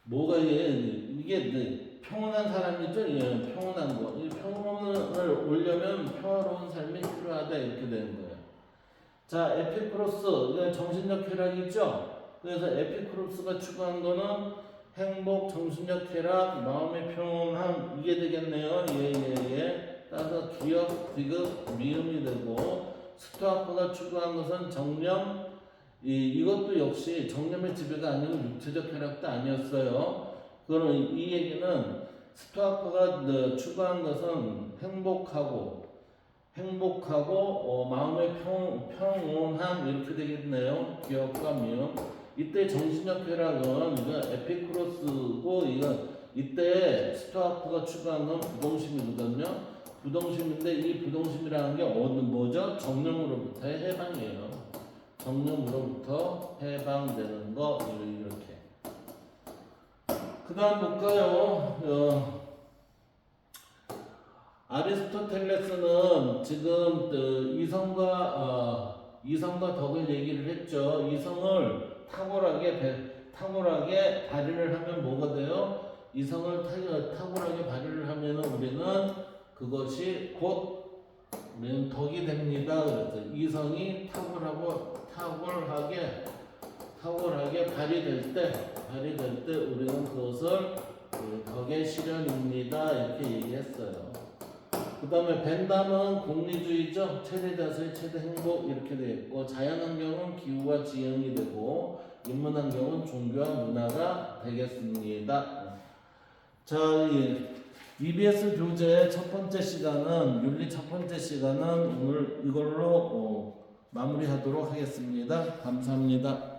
뭐가 이게 평온한 사람이죠. 평온한 거. 이 평온을 오려면 평화로운 삶이 필요하다 이렇게 되는 거예요. 자, 에피쿠로스 정신적 쾌락이죠. 그래서 에피쿠로스가 추구한 거는 행복, 정신적 쾌락, 마음의 평온함 이게 되겠네요. 따라서 기억, 디귿, 미음이 되고 스토아코가 추구한 것은 정념, 이것도 역시 정념의 지배가 아니고 육체적 쾌락도 아니었어요. 그럼 이 얘기는 스토아코가 추구한 것은 행복하고 마음의 평온함 이렇게 되겠네요. 기억과 미움. 이때 정신적 쾌락은 에피쿠로스고 이때 스토아코가 추구한 건 부동심이거든요. 부동심인데 이 부동심이라는 게 뭐죠? 정념으로부터의 해방이에요. 정념으로부터 해방되는 거 이렇게. 그 다음 볼까요? 아리스토텔레스는 지금 이성과 덕을 얘기를 했죠. 이성을 탁월하게 발휘를 하면 뭐가 돼요? 이성을 탁월하게 발휘를 하면 우리는 그것이 곧 덕이 됩니다. 그래서 이성이 탁월하게 발휘될 때 우리는 그것을 덕의 실현입니다. 이렇게 얘기했어요. 그 다음에 벤담은 공리주의죠. 최대 자수의 최대 행복 이렇게 되어 있고, 자연환경은 기후와 지형이 되고, 인문환경은 종교와 문화가 되겠습니다. 자, EBS 교재 첫 번째 시간은 윤리 첫 번째 시간은 오늘 이걸로 마무리하도록 하겠습니다. 감사합니다.